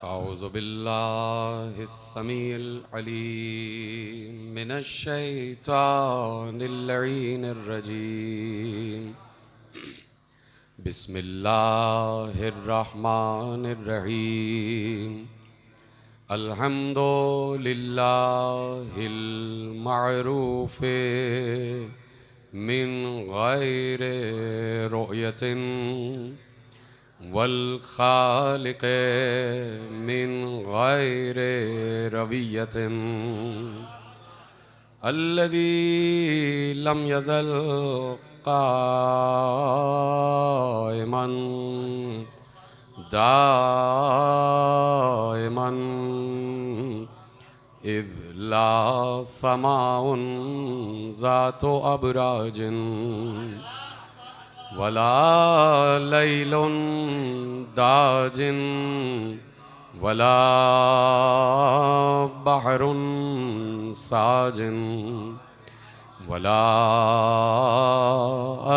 अऊज़ु बिल्लाहिस समीइल अलीम मिनश शैतानिर लईनिर रजीम। बिस्मिल्लाहिर रहमानिर रहीम। अल्हम्दुलिल्लाहिल मअरूफ़ि मिन गैरि रुयतिन वल खालिक़ मिन गैर रवियतिन अल्लज़ी लम यज़ल क़ाइमन दाइमन इज़ ला समाउन ज़ातु अबराजिन वला लैलुन दाजिन वला बहरुन साजिन वला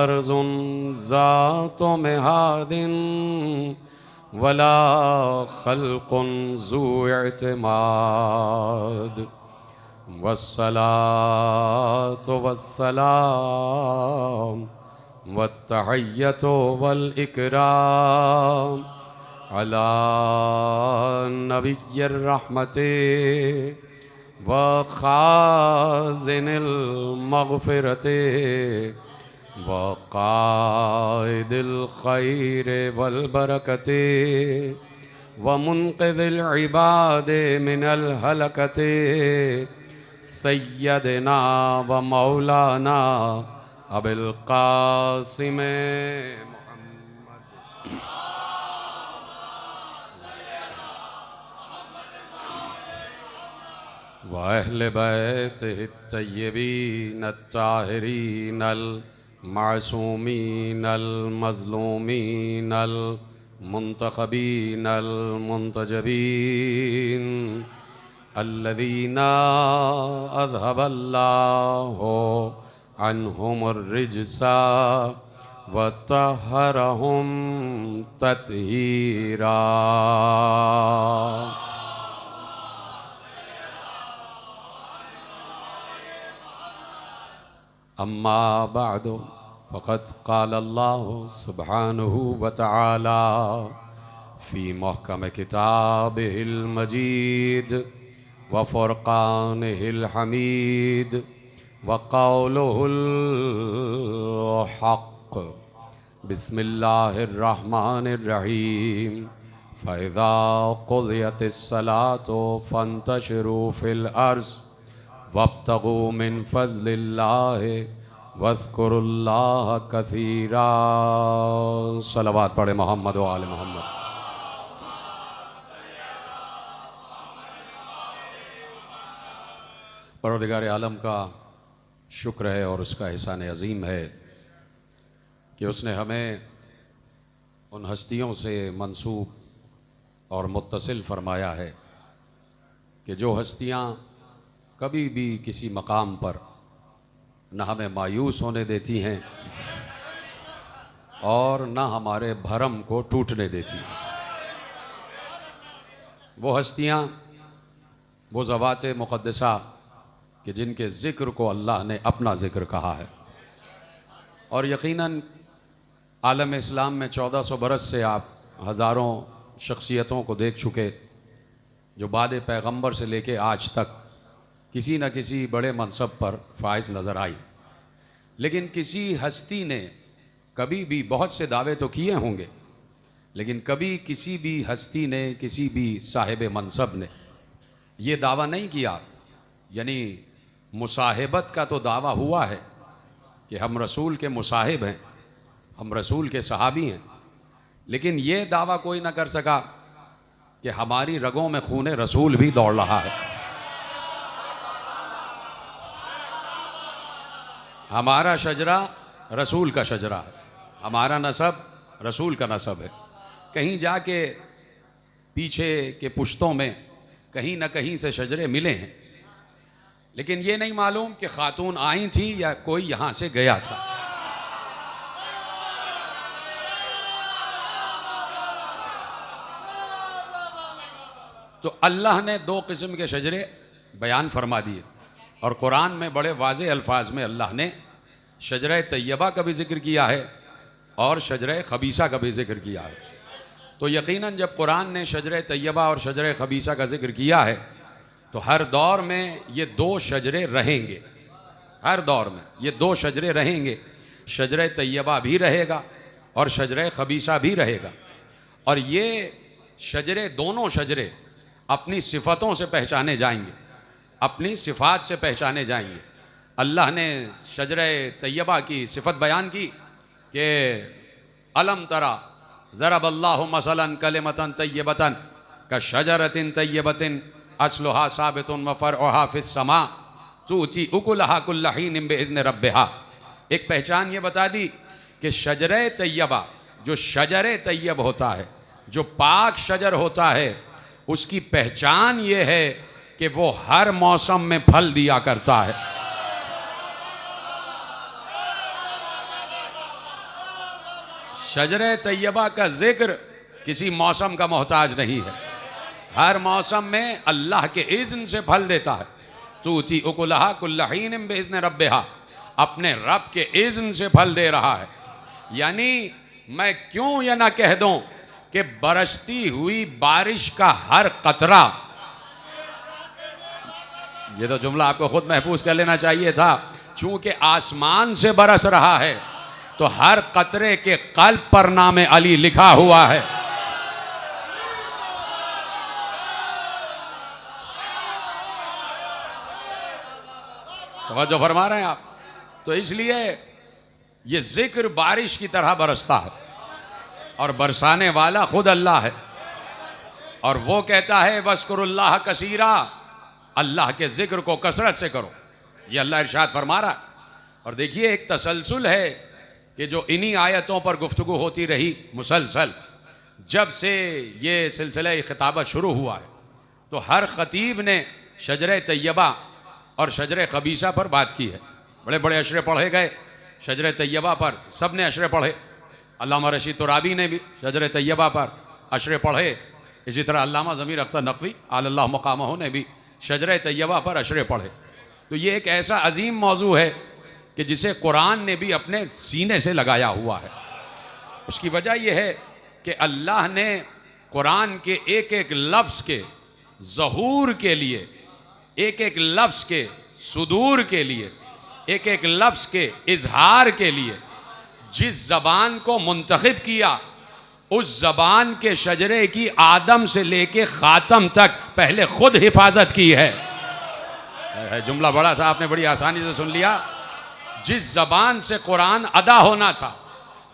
अर्ज़ुन ज़ातु मिहादिन वला खल्क़ुन ज़ू इत्माद वस्सलातु वस्सलाम वत्तहिय्यतु वल इकराम अला नबिय्यिर रहमति व खाज़िनिल मग़फ़िरति व क़ाइदिल खैरि वल बरकति व मुन्क़िज़िल इबादि मिनल हलकति सय्यदना व मौलाना अबिल क़ासिम व अहले बैतिहि तय्यबीन अत्ताहिरीन अल मासूमीन अल मज़लूमीन अल मुंतखबीन अल मुंतजबीन अल्लज़ीना अज़हबल्लाहु अन्हुमुर रिज्सा व तहरहुम तत्हीरा। अम्मा बअदु फ़क़द क़ाल अल्लाहु सुब्हानहु व तआला फ़ी मुहकम किताबिहिल मजीद व फ़ुरक़ानिहिल हमीद व क़ौलुहुल हक़्क़। बिस्मिल्लाहिर रहमानिर रहीम। फ़इज़ा क़ुज़ियतिस सलातु फ़ंतशिरू फ़िल अर्ज़ वब्तगू मिन फ़ज़्लिल्लाहि वज़्कुरुल्लाह कसीरा। सलवात पढ़े मोहम्मद व आले मोहम्मद। परवरदिगार आलम का शुक्र है और उसका एहसान अज़ीम है कि उसने हमें उन हस्तियों से मंसूब और मुत्तसिल फ़रमाया है कि जो हस्तियाँ कभी भी किसी मकाम पर न हमें मायूस होने देती हैं और न हमारे भरम को टूटने देती हैं। वो हस्तियाँ, वो ज़वात मुक़द्दसा कि जिनके ज़िक्र को अल्लाह ने अपना ज़िक्र कहा है और यकीनन आलम इस्लाम में 1400 बरस से आप हज़ारों शख्सियतों को देख चुके जो बाद पैगंबर से लेके आज तक किसी न किसी बड़े मनसब पर फाइज नज़र आई, लेकिन किसी हस्ती ने कभी भी, बहुत से दावे तो किए होंगे, लेकिन कभी किसी भी हस्ती ने, किसी भी साहिब मनसब ने ये दावा नहीं किया। यानी मुसाहिबत का तो दावा हुआ है कि हम रसूल के मुसाहिब हैं, हम रसूल के सहाबी हैं, लेकिन ये दावा कोई ना कर सका कि हमारी रगों में खून रसूल भी दौड़ रहा है, हमारा शजरा रसूल का शजरा है, हमारा नसब रसूल का नसब है। कहीं जाके पीछे के पुश्तों में कहीं ना कहीं से शजरे मिले हैं, लेकिन ये नहीं मालूम कि खातून आई थी या कोई यहाँ से गया था। तो अल्लाह ने दो किस्म के शजरे बयान फरमा दिए और कुरान में बड़े वाज़े अल्फाज में अल्लाह ने शजरे तैयबा का भी जिक्र किया है और शजरे खबीसा का भी जिक्र किया है। तो यकीनन जब कुरान ने शजरे तैयबा और शजरे खबीसा का जिक्र किया है तो हर दौर में ये दो शजरे रहेंगे, हर दौर में ये दो शजरे रहेंगे। शजरे तैयबा भी रहेगा और शजरे खबीसा भी रहेगा। और ये शजरे, दोनों शजरे अपनी सिफ़तों से पहचाने जाएंगे, अपनी सिफ़ात से पहचाने जाएंगे। अल्लाह ने शजरे तैयबा की सिफ़त बयान की कि अलम तरा ज़रबल्लाहु मसलन कलिमतन तय्यबतन का शजरतिन तय्यबतिन अस्लुहा साबितुन व फ़रउहा फ़िस्समा तुती उकुलहा कुल्ल हीन बिइज़्नि रब्बिहा। एक पहचान ये बता दी कि शजरे तैयबा, जो शजरे तैयब होता है, जो पाक शजर होता है, उसकी पहचान ये है कि वो हर मौसम में फल दिया करता है। शजरे तैयबा का जिक्र किसी मौसम का मोहताज नहीं है, हर मौसम में अल्लाह के इज़्न से फल देता है। तुती उकुलहा कुल्ल हीन बिइज़्नि रब्बिहा, अपने रब के इज़्न से फल दे रहा है। यानी मैं क्यों यह ना कह दूं कि बरसती हुई बारिश का हर कतरा, ये तो जुमला आपको खुद महफूज कर लेना चाहिए था, चूंकि आसमान से बरस रहा है तो हर कतरे के कल्ब पर नामे अली लिखा हुआ है। तवज्जो फरमा रहे हैं आप? तो इसलिए ये जिक्र बारिश की तरह बरसता है और बरसाने वाला खुद अल्लाह है। और वो कहता है वस्कुरुल्लाह कसीरा, अल्लाह के जिक्र को कसरत से करो, ये अल्लाह इरशाद फरमा रहा है। और देखिए एक तसलसल है कि जो इन्हीं आयतों पर गुफ्तगू होती रही मुसलसल, जब से ये सिलसिला खिताबत शुरू हुआ है तो हर ख़तीब ने शजरे तैयबा और शजरे खबीसा पर बात की है। बड़े बड़े अशरे पढ़े गए शजरे तैयबा पर, सब ने अशरे पढ़े। अल्लामा रशीद तुराबी ने भी शजरे तैयबा पर अशरे पढ़े, इसी तरह अल्लामा ज़मीर अख्तर नकवी आलल्लाह मकामहू ने भी शजरे तैयबा पर अशरे पढ़े। तो ये एक ऐसा अजीम मौजू है कि जिसे कुरान ने भी अपने सीने से लगाया हुआ है। उसकी वजह यह है कि अल्लाह ने कुरान के एक एक लफ्ज़ के ज़हूर के लिए, एक एक लफ्ज़ के सुदूर के लिए, एक एक लफ्ज़ के इजहार के लिए जिस ज़बान को मुंतखब किया, उस ज़बान के शजरे की आदम से लेके ख़ातम तक पहले खुद हिफाजत की है। जुमला बड़ा था, आपने बड़ी आसानी से सुन लिया। जिस ज़बान से कुरान अदा होना था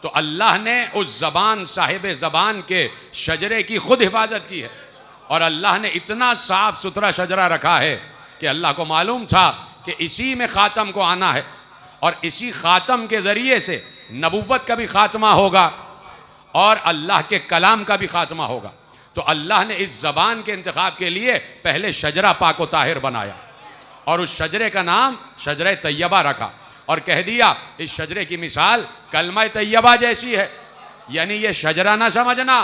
तो अल्लाह ने उस ज़बान, साहिब ज़बान के शजरे की खुद हिफाजत की है। और अल्लाह ने इतना साफ सुथरा शजरा रखा है कि अल्लाह को मालूम था कि इसी में ख़ातम को आना है और इसी ख़ातम के ज़रिए से नबुव्वत का भी ख़ात्मा होगा और अल्लाह के कलाम का भी ख़ात्मा होगा। तो अल्लाह ने इस ज़बान के इंतखाब के लिए पहले शजरा पाक व ताहिर बनाया और उस शजरे का नाम शजरे तैयबा रखा और कह दिया इस शजरे की मिसाल कलमा तैयबा जैसी है। यानी ये शजरा ना समझना,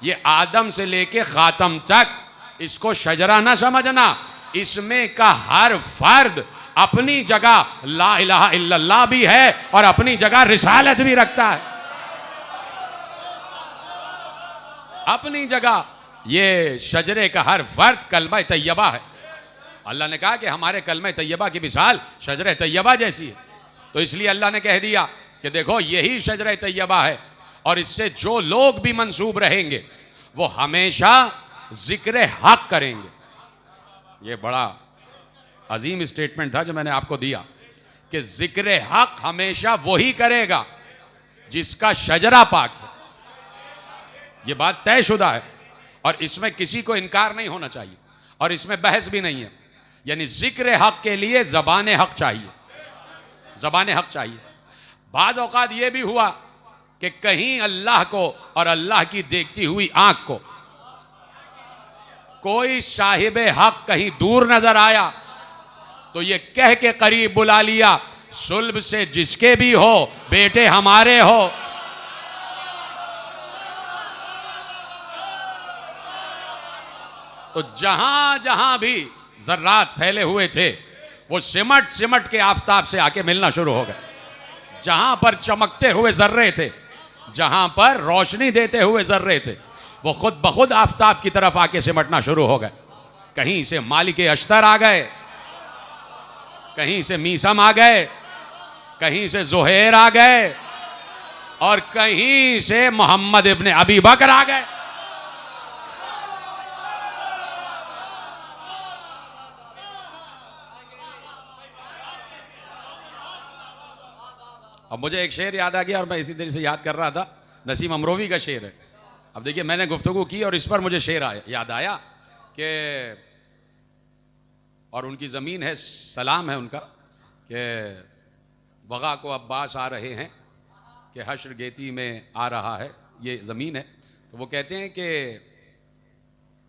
ये आदम से लेके ख़ातम तक इसको शजरा ना समझना, इसमें का हर फर्द अपनी जगह ला इलाहा इल्लल्लाह भी है और अपनी जगह रिसालत भी रखता है। अपनी जगह ये शजरे का हर फर्द कलमा तैयबा है। अल्लाह ने कहा कि हमारे कलमा तैयबा की मिसाल शजरे तैयबा जैसी है। तो इसलिए अल्लाह ने कह दिया कि देखो यही शजरे तैयबा है और इससे जो लोग भी मंसूब रहेंगे वो हमेशा जिक्र हक करेंगे। ये बड़ा अजीम स्टेटमेंट था जो मैंने आपको दिया कि जिक्र हक हमेशा वही करेगा जिसका शजरा पाक है। ये बात तयशुदा है और इसमें किसी को इनकार नहीं होना चाहिए और इसमें बहस भी नहीं है। यानी जिक्र हक के लिए ज़बान हक चाहिए, ज़बान हक चाहिए। बाज़ औक़ात ये भी हुआ कि कहीं अल्लाह को और अल्लाह की देखती हुई आंख को कोई साहिब हक कहीं दूर नजर आया तो ये कह के करीब बुला लिया, सुल्ब से जिसके भी हो बेटे हमारे हो। तो जहां जहां भी जर्रात फैले हुए थे वो सिमट सिमट के आफताब से आके मिलना शुरू हो गए। जहां पर चमकते हुए जर्रे थे, जहां पर रोशनी देते हुए जर्रे थे, वो खुद ब खुद आफताब की तरफ आके सिमटना शुरू हो गए। कहीं से मालिक अश्तर आ गए, कहीं से मीसम आ गए, कहीं से जुहैर आ गए और कहीं से मोहम्मद इब्ने अबी बकर आ गए। अब मुझे एक शेर याद आ गया और मैं इसी तरह से याद कर रहा था, नसीम अमरोवी का शेर है। अब देखिए मैंने गुफ्तगू की और इस पर मुझे शेर याद आया कि, और उनकी ज़मीन है, सलाम है उनका, कि वगा को अब्बास आ रहे हैं कि हश्र गेती में आ रहा है, ये ज़मीन है। तो वो कहते हैं कि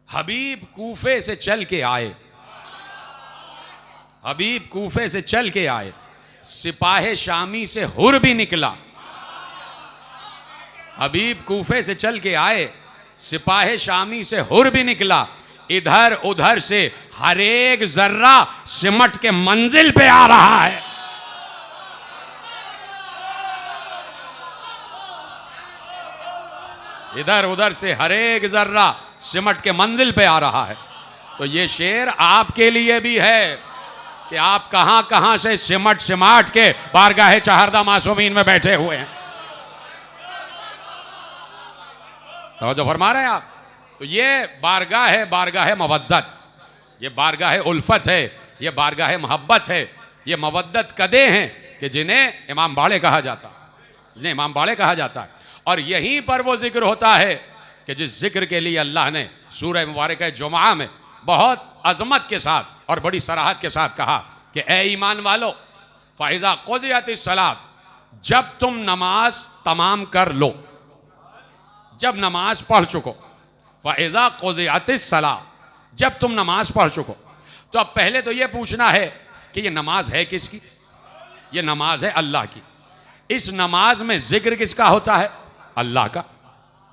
हबीब कूफे से चल के आए, हबीब कूफे से चल के आए, सिपाहे शामी से हुर भी निकला। हबीब कूफे से चल के आए, सिपाहे शामी से हुर भी निकला। इधर उधर से हर एक जर्रा सिमट के मंजिल पे आ रहा है। इधर उधर से हर एक जर्रा सिमट के मंजिल पे आ रहा है। तो ये शेर आपके लिए भी है कि आप कहां कहां से सिमट सिमाट के बारगाहे चहरदा मासूमीन में बैठे हुए हैं। तो फरमा रहे हैं आप। तो ये बारगाह है, बारगाह मवद्दत, ये बारगाह उल्फत है, ये बारगाह मोहब्बत है, ये मवद्दत कदे हैं कि जिन्हें इमाम बाड़े कहा जाता है, जिन्हें इमाम बाड़े कहा जाता है। और यहीं पर वो जिक्र होता है कि जिस जिक्र के लिए अल्लाह ने सूरह मुबारक जुमा में बहुत अजमत के साथ और बड़ी सराहत के साथ कहा कि ए ईमान वालो, फ़ाइज़ा क़ुज़ियतिस सलात, जब तुम नमाज तमाम कर लो, जब नमाज पढ़ चुको, फ़ाइज़ा क़ुज़ियतिस सलात, जब तुम नमाज पढ़ चुको। तो अब पहले तो ये पूछना है कि ये नमाज है किसकी? ये नमाज है अल्लाह की। इस नमाज में जिक्र किसका होता है? अल्लाह का।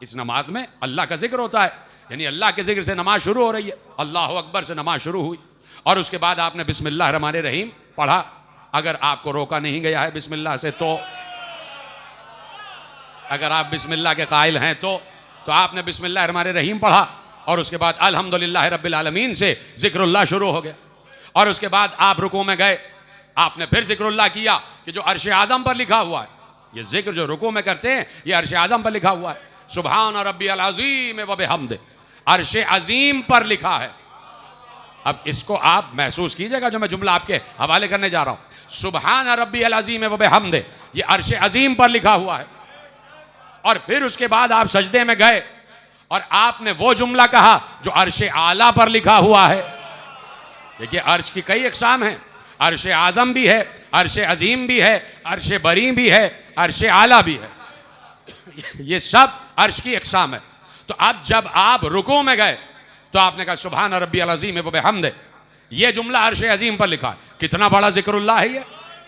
इस नमाज में अल्लाह का जिक्र होता है, यानी अल्लाह के जिक्र से नमाज शुरू हो रही है। अल्लाह अकबर से नमाज शुरू हुई और उसके बाद आपने बिस्मिल्लाह रहमान रहीम पढ़ा। अगर आपको रोका नहीं गया है बिस्मिल्लाह से, तो अगर आप बिस्मिल्लाह के कायल हैं तो आपने बिस्मिल्लाह रहमान रहीम पढ़ा और उसके बाद अल्हम्दुलिल्लाह रब्बिल आलमीन से जिक्रुल्लाह शुरू हो गया। और उसके बाद आप रुकू में गए, आपने फिर जिक्रुल्लाह किया कि जो अर्श आज़म पर लिखा हुआ है, ये जिक्र जो रुकू में करते हैं ये अर्श आज़म पर लिखा हुआ है। सुभान रब्बियल अज़ीम व बिहम्दे, अर्श अज़ीम पर लिखा है। अब इसको आप महसूस कीजिएगा जो मैं जुमला आपके हवाले करने जा रहा हूं। सुभान रब्बियल अज़ीम व बिहम्दे, ये अर्श अज़ीम पर लिखा हुआ है। और फिर उसके बाद आप सजदे में गए और आपने वो जुमला कहा जो अर्श आला पर लिखा हुआ है। देखिए अर्श की कई अक़साम हैं, अर्श आज़म भी है, अर्श अज़ीम भी है, अर्श बरी भी है, अर्श आला भी है। ये सब अर्श की अक़साम है। तो अब जब आप रुकू में गए तो आपने कहा सुभान रब्बियल अज़ीम व बिहम्दे, ये जुमला अर्श अज़ीम पर लिखा है। कितना बड़ा ज़िक्रुल्लाह है ये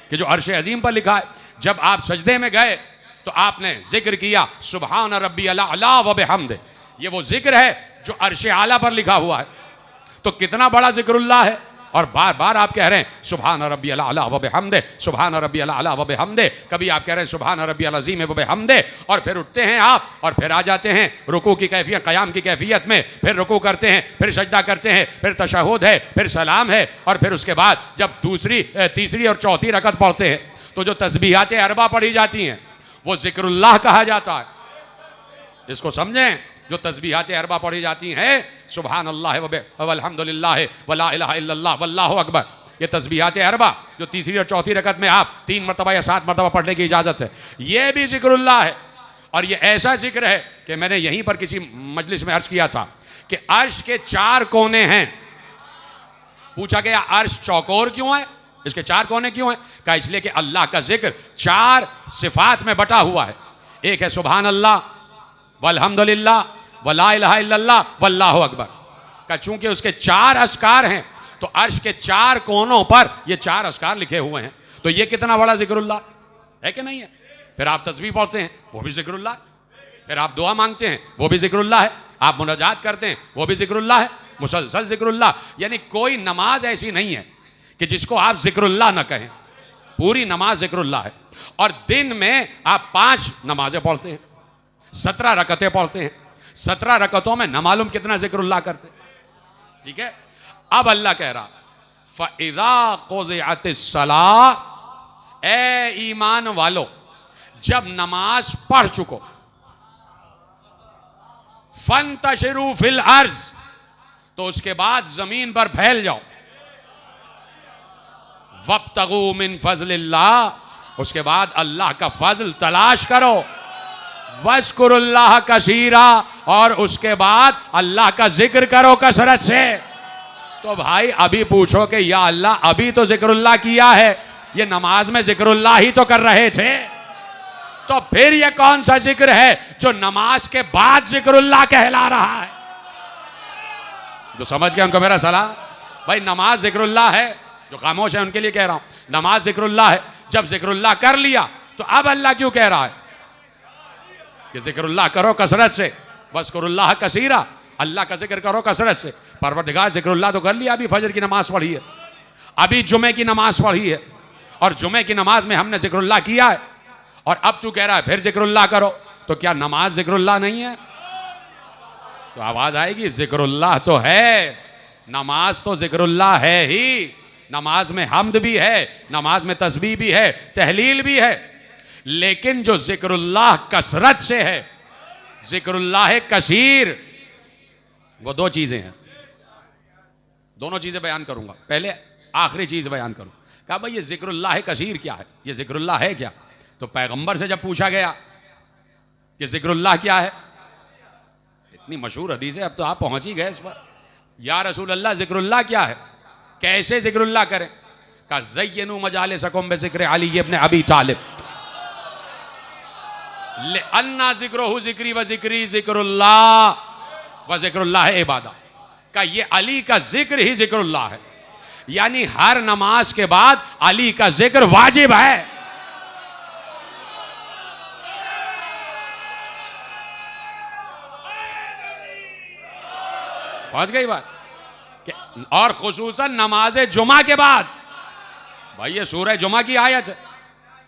कि जो अर्श अज़ीम पर लिखा है। जब आप सजदे में गए तो आपने जिक्र किया सुभान रब्बियल आला व बिहम्दे, ये वो जिक्र है जो अर्श आला पर लिखा हुआ है। तो कितना बड़ा ज़िक्रुल्लाह है। और बार बार आप कह रहे हैं सुभान रब्बियल आला व बिहम्दे, सुभान रब्बियल आला व बिहम्दे। कभी आप कह रहे हैं सुभान रब्बियल अज़ीम व बिहम्दे और फिर उठते हैं आप और फिर आ जाते हैं रुकू की कैफियत, क़याम की कैफियत में। फिर रुकू करते हैं, फिर सजदा करते हैं, फिर तशहुद है, फिर सलाम है। और फिर उसके बाद जब दूसरी, तीसरी और चौथी रकत पढ़ते हैं तो जो तस्बीहात अरबा पढ़ी जाती हैं वो ज़िक्रुल्लाह कहा जाता है। इसको समझें, जो तस्बीहात अरबा पढ़ी जाती हैं, सुभान अल्लाह वल्हम्दुलिल्लाह वला इलाहा इल्लल्लाह वल्लाहु अकबर, ये तस्बीहात अरबा जो तीसरी और चौथी रकत में आप 3 मरतबा या 7 मरतबा पढ़ने की इजाज़त है, ये भी ज़िक्रुल्लाह है। और ये ऐसा जिक्र है कि मैंने यहीं पर किसी मजलिस में अर्ज़ किया था कि अर्श के 4 कोने हैं। पूछा गया अर्श चौकोर क्यों है, इसके 4 कोने क्यों हैं? कहा इसलिए कि अल्लाह का जिक्र 4 सिफात में बटा हुआ है। एक है सुभान अल्लाह वल्हम्दुलिल्लाह वला इलाहा इल्लल्लाह वल्लाहु अकबर का। चूंकि उसके 4 अस्कार हैं तो अर्श के 4 कोनों पर ये 4 अस्कार लिखे हुए हैं। तो ये कितना बड़ा ज़िक्रुल्लाह है कि नहीं है? फिर आप तस्बीह पढ़ते हैं वो भी ज़िक्रुल्लाह है, फिर आप दुआ मांगते हैं वो भी ज़िक्रुल्लाह है, आप मुनाजात करते हैं वो भी ज़िक्रुल्लाह है। मुसलसल जिक्रुल्लाह, यानी कोई नमाज ऐसी नहीं है कि जिसको आप जिक्रुल्लाह ना कहें। पूरी नमाज जिक्रुल्लाह है। और दिन में आप 5 नमाजें पढ़ते हैं, 17 रकतें पढ़ते हैं। 17 रकतों में न मालूम कितना जिक्रुल्लाह करते। ठीक है, अब अल्लाह कह रहा फ़इज़ा क़ुज़िअतिस सलाह, ए ईमान वालो जब नमाज पढ़ चुको, फंतशिरू फिल अर्ज़, तो उसके बाद जमीन पर फैल जाओ। वब्तगू मिन फज़लिल्लाह, उसके बाद अल्लाह का फजल तलाश करो। वज़्कुरुल्लाह कसीरा, और उसके बाद अल्लाह का जिक्र करो कसरत से। तो भाई अभी पूछो कि या अल्लाह अभी तो जिक्रुल्लाह किया है, ये नमाज में जिक्रुल्लाह ही तो कर रहे थे, तो फिर ये कौन सा जिक्र है जो नमाज के बाद जिक्रुल्लाह कहला रहा है? जो समझ गए उनको मेरा सलाम। भाई नमाज जिक्रुल्लाह है, जो खामोश है उनके लिए कह रहा हूं, नमाज जिक्रुल्लाह है। जब जिक्रुल्लाह कर लिया तो अब अल्लाह क्यों कह रहा है कि जिक्रुल्लाह करो कसरत से? वज़्कुरुल्लाह कसीरा, अल्लाह का जिक्र करो कसरत से। परवरदिगार जिक्रुल्लाह तो कर लिया, अभी फजर की नमाज पढ़ी है, अभी जुमे की नमाज पढ़ी है, और जुमे की नमाज में हमने जिक्रुल्लाह किया है, और अब तू कह रहा है फिर जिक्रुल्लाह करो, तो क्या नमाज जिक्रुल्लाह नहीं है? तो आवाज आएगी जिक्रुल्लाह तो है, नमाज तो जिक्रुल्लाह है ही। नमाज में हम्द भी है, नमाज में तस्बीह भी है, तहलील भी है, लेकिन जो जिक्रुल्लाह कसरत से है, जिक्रुल्लाह कसीर, वो 2 चीजें हैं। दोनों चीजें बयान करूंगा। पहले आखिरी चीज बयान करूं। कहा भाई ये जिक्रुल्लाह कसीर क्या है, ये जिक्रुल्लाह है क्या? तो पैगंबर से जब पूछा गया कि जिक्रुल्लाह क्या है, इतनी मशहूर हदीस है, अब तो आप पहुंच ही गए इस पर। या रसूल अल्लाह जिक्रुल्लाह क्या है, कैसे जिक्रुल्लाह करें? कहा ज़य्यनू मजालिसकुम बिज़िक्र अली इब्न अबी तालिब लिअन्ना ज़िक्रुहु ज़िक्री व ज़िक्री ज़िक्रुल्लाह व ज़िक्रुल्लाह इबादा। का ये अली का जिक्र ही जिक्रुल्लाह है, यानी हर नमाज के बाद अली का जिक्र वाजिब है। पहुंच गई बात? और खुसूसन नमाज जुमा के बाद। भाई ये सूरह जुमा की आयत है,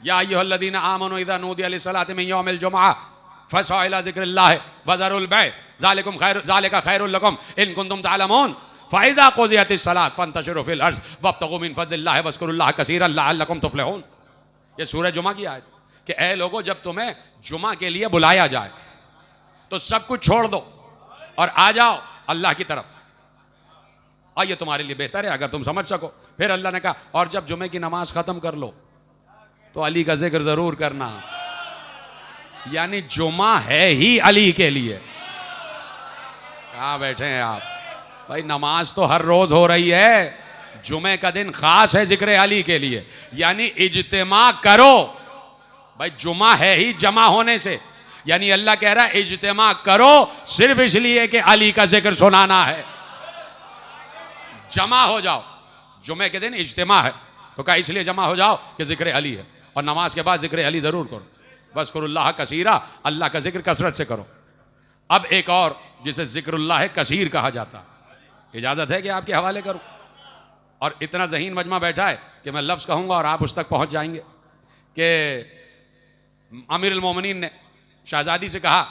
या अय्युहल्लज़ीना आमनू इज़ा नूदिया लिस्सलाति मिन यौमिल जुमअह फसअू इला ज़िक्रिल्लाह व ज़रुल बैअ ज़ालिका खैरुल लकुम इन कुंतुम तअलमून फ़इज़ा क़ुज़ियतिस सलात फ़ंतशिरू फ़िल अर्ज़ वब्तगू मिन फ़ज़लिल्लाहि वज़्कुरुल्लाह कसीरन लअल्लकुम तुफ़्लिहून। ये सूरह जुमा की आयत है कि ऐ लोगों, जब तुम्हें जुमा के लिए बुलाया जाए तो सब कुछ छोड़ दो और आ जाओ अल्लाह की तरफ, और ये तुम्हारे लिए बेहतर है अगर तुम समझ सको। फिर अल्लाह ने कहा और जब जुमे की नमाज खत्म कर लो तो अली का जिक्र जरूर करना, यानी जुमा है ही अली के लिए। कहाँ बैठे हैं आप? भाई नमाज तो हर रोज हो रही है, जुमे का दिन खास है जिक्र अली के लिए, यानी इज्तिमा करो। भाई जुमा है ही जमा होने से, यानी अल्लाह कह रहा है इज्तिमा करो सिर्फ इसलिए कि अली का जिक्र सुनाना है। जमा हो जाओ, जुमे के दिन इज्तिमा है तो कहा इसलिए जमा हो जाओ कि जिक्र अली है, और नमाज के बाद जिक्र अली जरूर करो। वज़्कुरुल्लाह कसीरा, अल्लाह का जिक्र कसरत से करो। अब एक और जिसे जिक्रुल्लाह कसीर कहा जाता है, इजाजत है कि आपके हवाले करूं? और इतना ज़हीन मजमा बैठा है कि मैं लफ्ज़ कहूंगा और आप उस तक पहुंच जाएंगे कि अमीरुल मोमिनीन ने शहजादी से कहा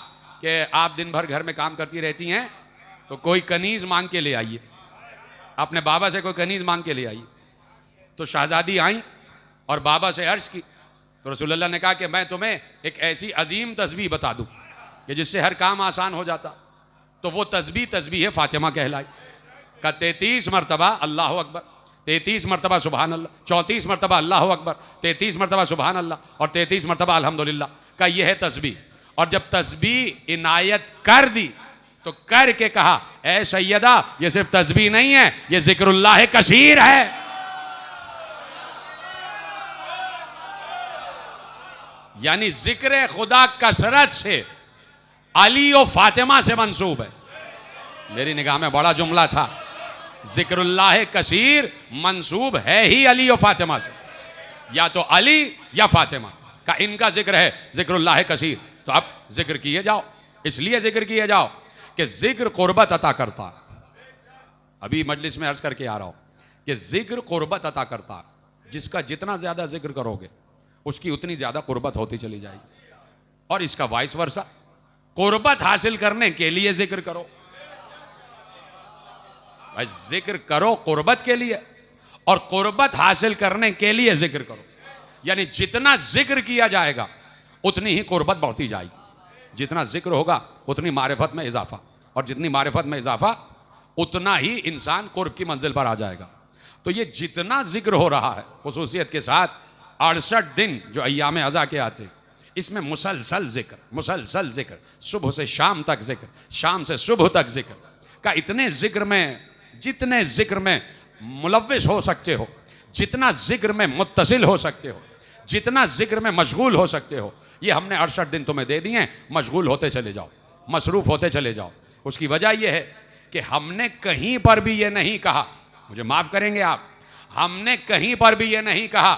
कि आप दिन भर घर में काम करती रहती हैं, तो कोई कनीज मांग के ले आइए, अपने बाबा से कोई कनीज मांग के ले आइए। तो शहजादी आई और बाबा से अर्ज़ की, तो रसूलुल्लाह ने कहा कि मैं तुम्हें एक ऐसी अजीम तस्बीह बता दूं कि जिससे हर काम आसान हो जाता। तो वो तस्बीह फातिमा कहलाई। का 33 मरतबा अल्लाह अकबर, 33 मरतबा सुबहान अल्लाह, 34 मरतबा अल्लाह अकबर, 33 मरतबा सुबहान अल्लाह और 33 मरतबा अल्हम्दुलिल्लाह। का यह है तस्बीह। और जब तस्बीह इनायत कर दी तो करके कहा ए सैयदा, ये सिर्फ तस्बीह नहीं है, ये जिक्रुल्लाह कसीर है। यानी जिक्र खुदा कसरत से अली और फातिमा से मंसूब है। मेरी निगाह में बड़ा जुमला था, जिक्रुल्लाह कसीर मंसूब है ही अली और फातिमा से, या तो अली या फातिमा का इनका जिक्र है जिक्रुल्लाह कसीर। तो अब जिक्र किए जाओ, इसलिए जिक्र किए जाओ कि जिक्र कुर्बत अता करता है। अभी मजलिस में अर्ज करके आ रहा हूं कि जिक्र कुर्बत अता करता है। जिसका जितना ज्यादा जिक्र करोगे उसकी उतनी ज्यादा कुर्बत होती चली जाएगी। और इसका वाइस वर्सा, कुर्बत हासिल करने के लिए जिक्र करो भाई, जिक्र करो कुर्बत के लिए, और कुर्बत हासिल करने के लिए जिक्र करो। यानी जितना जिक्र किया जाएगा उतनी ही कुर्बत बढ़ती जाएगी। जितना जिक्र होगा उतनी मारिफत में इजाफा, और जितनी मारिफत में इजाफा उतना ही इंसान कुर्ब की मंजिल पर आ जाएगा। तो ये जितना जिक्र हो रहा है खुसूसियत के साथ, 68 दिन जो अय्याम अज़ा के आते, इसमें मुसलसल जिक्र, सुबह से शाम तक जिक्र, शाम से सुबह तक जिक्र का, इतने जिक्र में, जितने जिक्र में मुलव्विस हो सकते हो, जितना जिक्र में मुत्तसिल हो सकते हो, जितना जिक्र में मशगूल हो सकते हो, ये हमने 68 दिन तुम्हें दे दिए। मशगूल होते चले जाओ, मसरूफ होते चले जाओ। उसकी वजह यह है कि हमने कहीं पर भी ये नहीं कहा, मुझे माफ करेंगे आप, हमने कहीं पर भी ये नहीं कहा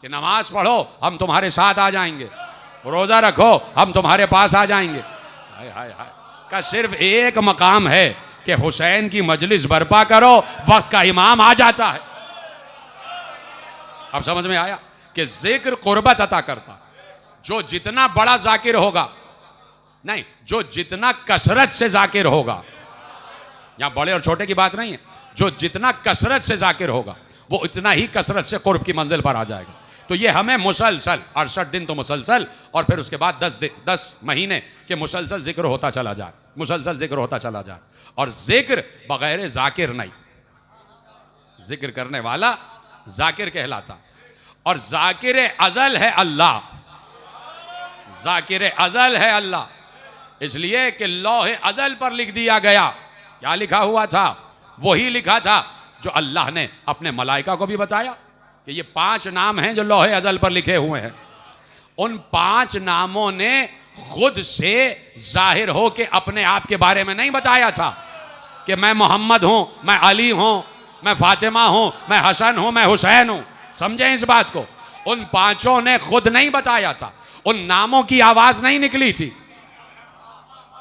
कि नमाज पढ़ो हम तुम्हारे साथ आ जाएंगे, रोजा रखो हम तुम्हारे पास आ जाएंगे। हाय हाय हाय का सिर्फ एक मकाम है कि हुसैन की मजलिस बर्पा करो, वक्त का इमाम आ जाता है। अब समझ में आया कि जिक्र कुर्बत अता करता। जो जितना बड़ा जाकिर होगा, नहीं, जो जितना कसरत से जाकिर होगा, यहां बड़े और छोटे की बात नहीं है, जो जितना कसरत से जाकिर होगा वो इतना ही कसरत से कुर्ब की मंजिल पर आ जाएगा। तो ये हमें मुसलसल 68 दिन तो मुसलसल, और फिर उसके बाद 10 महीने के मुसलसल जिक्र होता चला जाए, मुसलसल जिक्र होता चला जाए। और जिक्र बगैर जाकिर नहीं, जिक्र करने वाला जाकिर कहलाता। और जाकिर अजल है अल्लाह, जाकिर अजल है अल्लाह। इसलिए कि लौहे अजल पर लिख दिया गया, क्या लिखा हुआ था? वही लिखा था जो अल्लाह ने अपने मलाइका को भी बताया कि ये 5 नाम हैं जो लौहे अजल पर लिखे हुए हैं। उन 5 नामों ने खुद से जाहिर हो के अपने आप के बारे में नहीं बताया था कि मैं मोहम्मद हूं, मैं अली हूं, मैं फातिमा हूं, मैं हसन हूं, मैं हुसैन हूं। समझें इस बात को, उन 5 ने खुद नहीं बताया था, उन नामों की आवाज नहीं निकली थी।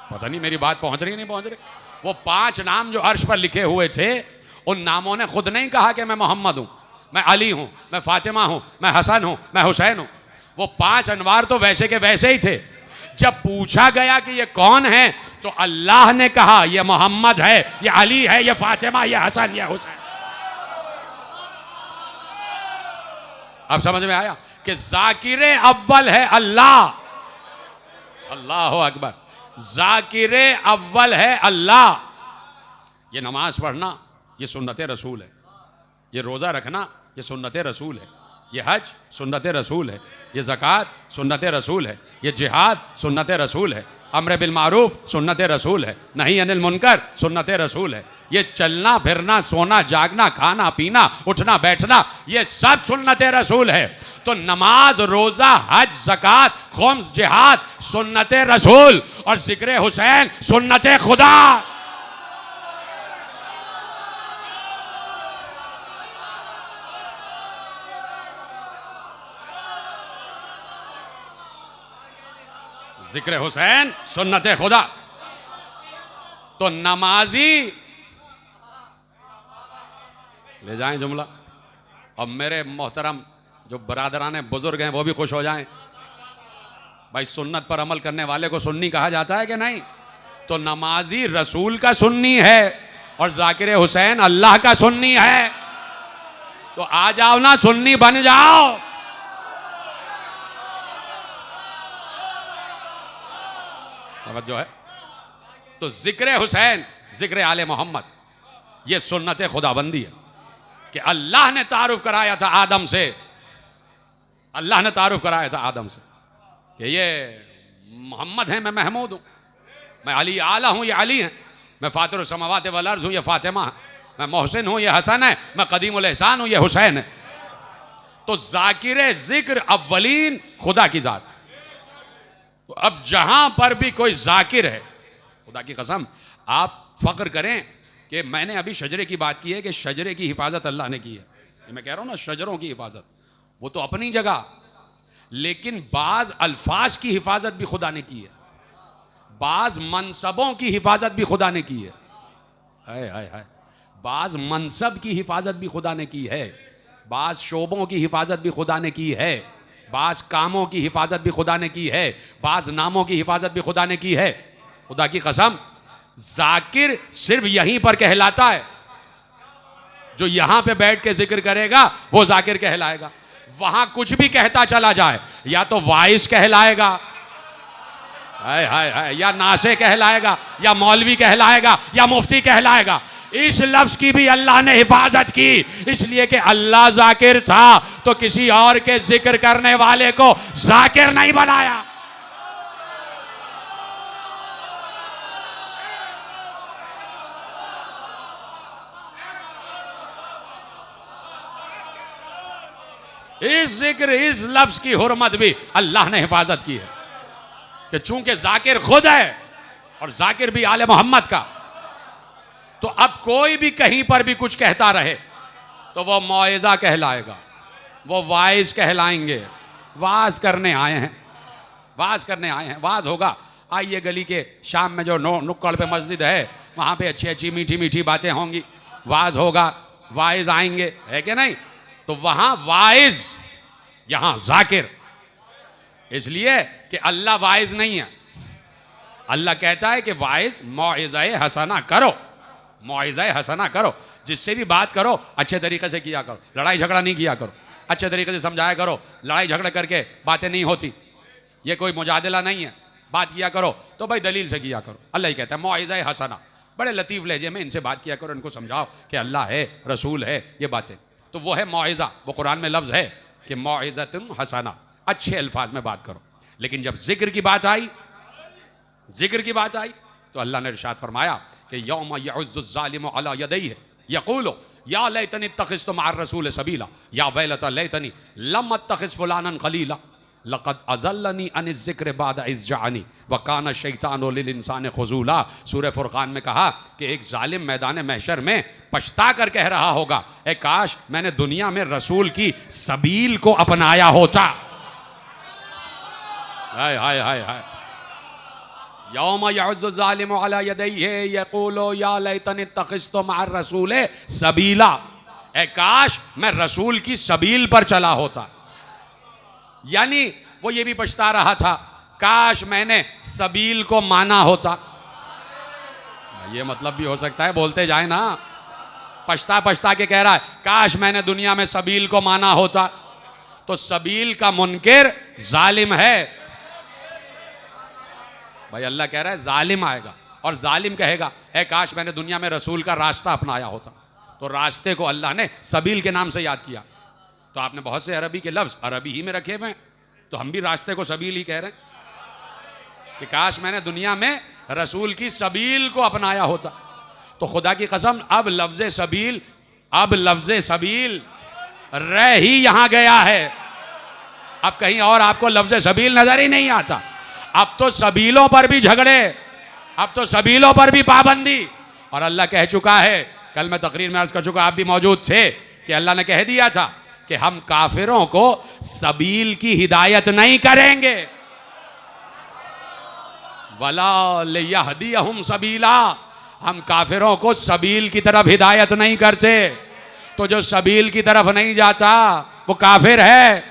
पता नहीं मेरी बात पहुंच रही नहीं पहुंच रही। वो 5 नाम जो अर्श पर लिखे हुए थे, उन नामों ने खुद नहीं कहा कि मैं मोहम्मद हूं, मैं अली हूं, मैं फातिमा हूं, मैं हसन हूं, मैं हुसैन हूं। वो 5 अनवार तो वैसे के वैसे ही थे। जब पूछा गया कि ये कौन है, तो अल्लाह ने कहा ये मोहम्मद है, ये अली है, ये फातिमा, ये हसन, ये हुसैन। अब समझ में आया कि जाकिर अव्वल है अल्लाह। अल्लाह अकबर, जाकिर अव्वल है अल्लाह। ये नमाज पढ़ना ये सुन्नत रसूल है, ये रोज़ा रखना ये सुन्नत रसूल है, ये हज सुन्नत रसूल है, ये ज़कात सुन्नत रसूल है, ये जिहाद सुन्नत रसूल है, अम्र बिल मारूफ सुन्नत रसूल है, नहीं अनिल मुनकर सुन्नत रसूल है, ये चलना फिरना, सोना जागना, खाना पीना, उठना बैठना, ये सब सुन्नत रसूल है। तो नमाज, रोज़ा, हज, ज़कात, खुम्स, जिहाद सुन्नत रसूल, और जिक्र हुसैन सुन्नत खुदा। जिक्र हुसैन सुन्नत खुदा। तो नमाजी ले जाएं जुमला, और मेरे मोहतरम जो बरादरान बुजुर्ग हैं वो भी खुश हो जाएं। भाई सुन्नत पर अमल करने वाले को सुन्नी कहा जाता है कि नहीं? तो नमाजी रसूल का सुन्नी है और जाकिर हुसैन अल्लाह का सुन्नी है। तो आ जाओ ना, सुन्नी बन जाओ। समझो है। तो जिक्र हुसैन, जिक्र आले मोहम्मद, ये सुन्नत खुदाबंदी है कि अल्लाह ने तारुफ कराया था आदम से, अल्लाह ने तारुफ कराया था आदम से कि ये मोहम्मद हैं, मैं महमूद हूं, मैं अली आला हूं, ये अली हैं, मैं फातिर समावात वल अर्ज़ हूं, ये फातिमा है, मैं मोहसिन हूं, ये हसन है, मैं कदीमुल एहसान हूं, ये हुसैन है। तो जाकिर जिक्र अव्वलीन खुदा की जात। तो अब जहां पर भी कोई जाकिर है, खुदा की कसम आप फख्र करें कि मैंने अभी शजरे की बात की है कि शजरे की हिफाजत अल्लाह ने की है। ये मैं कह रहा हूं ना, शजरों की हिफाजत वो तो अपनी जगह, लेकिन बाज अल्फाज की हिफाजत भी खुदा ने की है, बाज मनसबों की हिफाजत भी खुदा ने की है। हाय हाय हाय। बाज मनसब की हिफाजत भी खुदा ने की है, बाज शोबों की हिफाजत भी खुदा ने की है, बाज कामों की हिफाजत भी खुदा ने की है, बाज नामों की हिफाजत भी खुदा ने की है। खुदा की कसम, जाकिर सिर्फ यहीं पर कहलाता है। जो यहां पे बैठ के जिक्र करेगा वो जाकिर कहलाएगा। वहां कुछ भी कहता चला जाए, या तो वाइस कहलाएगा, हाय हाय हाय, या नासे कहलाएगा, या मौलवी कहलाएगा, या मुफ्ती कहलाएगा। इस लफ्ज की भी अल्लाह ने हिफाजत की, इसलिए कि अल्लाह जाकिर था तो किसी और के जिक्र करने वाले को जाकिर नहीं बनाया। इस जिक्र, इस लफ्ज की हुर्मत भी अल्लाह ने हिफाजत की है कि चूंकि जाकिर खुद है और जाकिर भी आले मोहम्मद का, तो अब कोई भी कहीं पर भी कुछ कहता रहे तो वो मौइज़ा कहलाएगा, वो वाइज कहलाएंगे। वाज करने आए हैं, वाज करने आए हैं, वाज होगा। आइए गली के शाम में जो नुक्कड़ पे मस्जिद है वहाँ पे अच्छी अच्छी मीठी मीठी बातें होंगी, वाज होगा, वाइज आएंगे, है कि नहीं? तो वहाँ वाइज, यहाँ जाकिर। इसलिए कि अल्लाह वाइज नहीं है। अल्लाह कहता है कि वाइज मौइज़ा हसना करो, मौइज़ा हसना करो, जिससे भी बात करो अच्छे तरीके से किया करो, लड़ाई झगड़ा नहीं किया करो, अच्छे तरीके से समझाया करो। लड़ाई झगड़ा करके बातें नहीं होती, ये कोई मुजादिला नहीं है। बात किया करो तो भाई दलील से किया करो। अल्लाह ही कहता है मौइज़ा हसना, बड़े लतीफ़ लहजे में इनसे बात किया करो, इनको समझाओ कि अल्लाह है, रसूल है, ये बातें। तो वो है मौइज़ा, वो कुरान में लफ्ज़ है कि मौइज़तुन हसना, अच्छे अल्फाज में बात करो। लेकिन जब जिक्र की बात आई, जिक्र की बात आई, तो अल्लाह ने इरशाद फरमाया कि यौम यउज़्ज़ु ज़ालिमु अला यदैहि यक़ूलु या लैतनी इत्तख़िज़्तु मअर रसूल सबीला या वैलता लैतनी लम अत्तख़िज़ फुलानन ख़लीला लक़द अज़ल्लनी अनिज़ ज़िक्र बाद इज़ जअनी व कान शैतानु लिल इंसान ख़ुज़ूला। सूरह फुरक़ान में कहा कि एक जालिम मैदान महशर में पछता कर कह रहा होगा, ए काश मैंने दुनिया में रसूल की सबील को अपनाया होता। हाय हाय हाय हाय। यौम यउज़्ज़ु ज़ालिमु अला यदैहि यक़ूलु या लैतनी इत्तख़िज़्तु मअर रसूल सबीला, ए काश मैं रसूल की सबील पर चला होता। यानी वो ये भी पछता रहा था, काश मैंने सबील को माना होता। ये मतलब भी हो सकता है, बोलते जाए ना, पछता पछता के कह रहा है काश मैंने दुनिया में सबील को माना होता। तो सबील का मुनकिर जालिम है। भाई अल्लाह कह रहा है जालिम आएगा और जालिम कहेगा ए काश मैंने दुनिया में रसूल का रास्ता अपनाया होता। तो रास्ते को अल्लाह ने सबील के नाम से याद किया। तो आपने बहुत से अरबी के लफ्ज़ अरबी ही में रखे हुए हैं, तो हम भी रास्ते को सबील ही कह रहे हैं कि काश मैंने दुनिया में रसूल की सबील को अपनाया होता। तो खुदा की कसम, अब लफ्ज़ सबील, अब लफ्ज़ सबील रह ही यहाँ गया है। अब कहीं और आपको लफ्ज़ सबील नजर ही नहीं आता। अब तो सबीलों पर भी झगड़े, अब तो सबीलों पर भी पाबंदी। और अल्लाह कह चुका है, कल मैं तकरीर में अर्ज कर चुका, आप भी मौजूद थे, कि अल्लाह ने कह दिया था कि हम काफिरों को सबील की हिदायत नहीं करेंगे। वला लियहदियहुम सबीला, हम काफिरों को सबील की तरफ हिदायत नहीं करते। तो जो सबील की तरफ नहीं जाता वो काफिर है।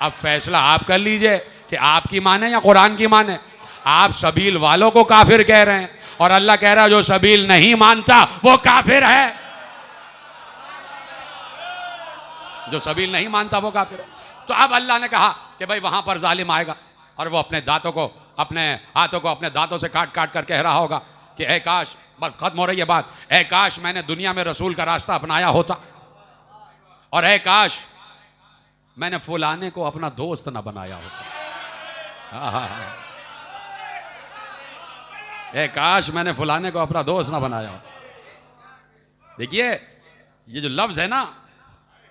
अब फैसला आप कर लीजिए कि आपकी माने या कुरान की माने। आप सबील वालों को काफिर कह रहे हैं और अल्लाह कह रहा है जो सबील नहीं मानता वो काफिर है। जो सबील नहीं मानता वो काफिर है। तो अब अल्लाह ने कहा कि भाई वहां पर जालिम आएगा और वो अपने दांतों को, अपने हाथों को अपने दांतों से काट काट कर कह रहा होगा कि ए काश, बस खत्म हो रही है बात, ए काश मैंने दुनिया में रसूल का रास्ता अपनाया होता, और ए काश मैंने फुलाने को अपना दोस्त ना बनाया होता। ए काश मैंने फुलाने को अपना दोस्त ना बनाया होता। देखिए ये जो लफ्ज है ना,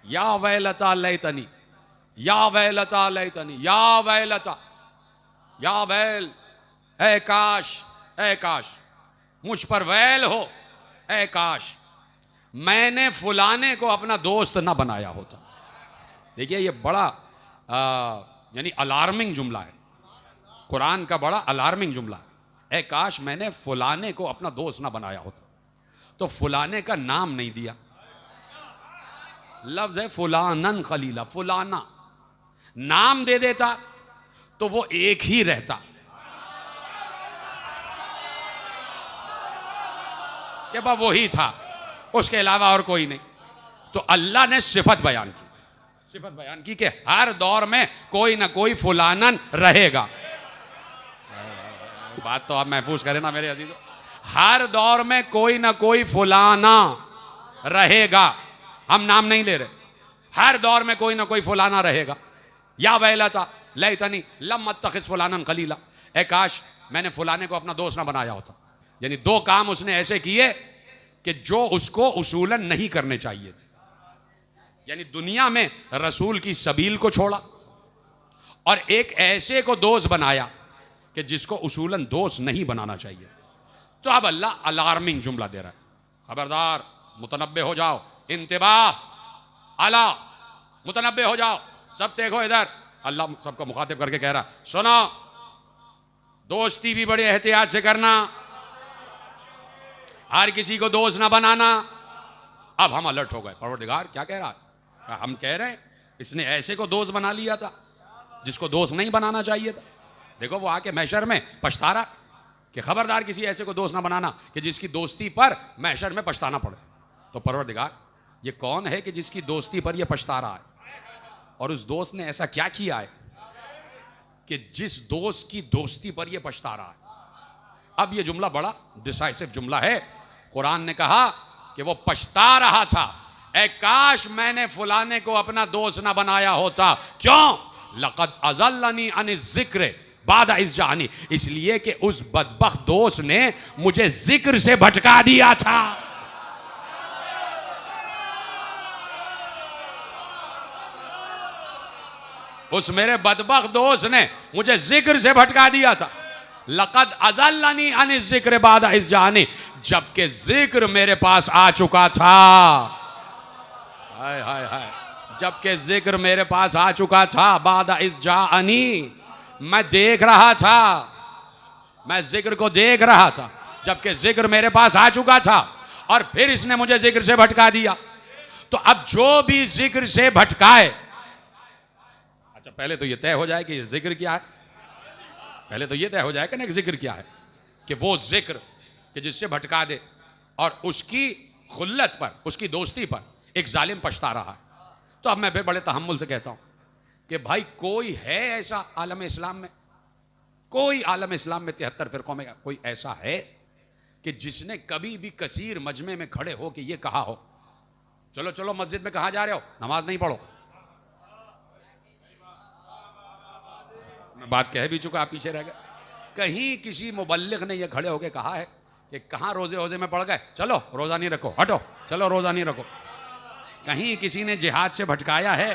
या वैलता लैतनी, या वैलता लैतनी, या वैलता, या वैल, ए काश मुझ पर वैल हो, ए काश मैंने फुलाने को अपना दोस्त ना बनाया होता। देखिए ये बड़ा यानी अलार्मिंग जुमला है, कुरान का बड़ा अलार्मिंग जुमला है। ए काश मैंने फुलाने को अपना दोस्त ना बनाया होता। तो फुलाने का नाम नहीं दिया। लफ्ज है फुलानन खलीला, फुलाना। नाम दे देता तो वो एक ही रहता कि बा वही था, उसके अलावा और कोई नहीं। तो अल्लाह ने सिफत बयान की, सिफत बयान की कि हर दौर में कोई ना कोई फुलानन रहेगा। बात तो आप महफूज करें ना मेरे अजीजों। हर दौर में कोई ना कोई फुलाना रहेगा। हम नाम नहीं ले रहे, हर दौर में कोई ना कोई फुलाना रहेगा। या वैलता लैतनी लम अत्तखिज़ फुलानन खलीला, ए काश मैंने फुलाने को अपना दोस्त ना बनाया होता। यानी दो काम उसने ऐसे किए कि जो उसको उसूलन नहीं करने चाहिए थे। यानी दुनिया में रसूल की सबील को छोड़ा और एक ऐसे को दोस्त बनाया कि जिसको उसूलन दोस्त नहीं बनाना चाहिए। तो अब अल्लाह अलार्मिंग जुमला दे रहा है, खबरदार मुतनब्बे हो जाओ, इंतबाह अला, मुतनब्बे हो जाओ, सब देखो इधर। अल्लाह सबको मुखातिब करके कह रहा, सुनो दोस्ती भी बड़े एहतियात से करना, हर किसी को दोस्त ना बनाना। अब हम अलर्ट हो गए, परवरदिगार क्या कह रहा है? हम कह रहे हैं इसने ऐसे को दोस्त बना लिया था जिसको दोस्त नहीं बनाना चाहिए था। देखो वो आके महशर में पछता रहा कि खबरदार किसी ऐसे को दोस्त ना बनाना कि जिसकी दोस्ती पर महशर में पछताना पड़े। तो परवरदिगार ये कौन है कि जिसकी दोस्ती पर ये पछता रहा है? और उस दोस्त ने ऐसा क्या किया है कि जिस दोस्त की दोस्ती पर ये पछता रहा है? अब ये जुमला बड़ा डिसाइसिव जुमला है। कुरान ने कहा कि वो पछता रहा था, ऐ काश मैंने फुलाने को अपना दोस्त ना बनाया होता। क्यों? लक़द अज़ल्लनी अन ज़िक्र बाद इज़ जानी, इसलिए कि उस बदबख्त दोस्त ने मुझे जिक्र से भटका दिया था। उस मेरे बदबख्त दोस्त ने मुझे जिक्र से भटका दिया था। लक़द अज़ल्लनी अन ज़िक्र बाद इज़ जानी, जबकि जिक्र मेरे पास आ चुका था। हाय हाय हाय, जबकि जिक्र मेरे पास आ चुका था। बाद इज़ जानी, मैं देख रहा था, मैं जिक्र को देख रहा था, जबकि जिक्र मेरे पास आ चुका था और फिर इसने मुझे जिक्र से भटका दिया। तो अब जो भी जिक्र से भटकाए, अच्छा पहले तो ये तय हो जाए कि जिक्र क्या है, पहले तो ये तय हो जाए कि जिक्र क्या है, कि वो जिक्र कि जिससे भटका दे और उसकी खुल्लत पर, उसकी दोस्ती पर एक जालिम पछता रहा है। तो अब मैं फिर बड़े तहम्मुल से कहता हूं कि भाई कोई है ऐसा आलम इस्लाम में, कोई आलम इस्लाम में 73 फिरकों में कोई ऐसा है कि जिसने कभी भी कसीर मजमे में खड़े हो कि ये कहा हो, चलो चलो मस्जिद में कहाँ जा रहे हो, नमाज नहीं पढ़ो। मैं बात कह भी चुका, आप पीछे रह गए। कहीं किसी मुबल्लिग ने ये खड़े होके कहा है कि कहाँ रोजे रोजे में पड़ गए, चलो रोजा नहीं रखो, हटो, चलो रोजा नहीं रखो। कहीं किसी ने जिहाद से भटकाया है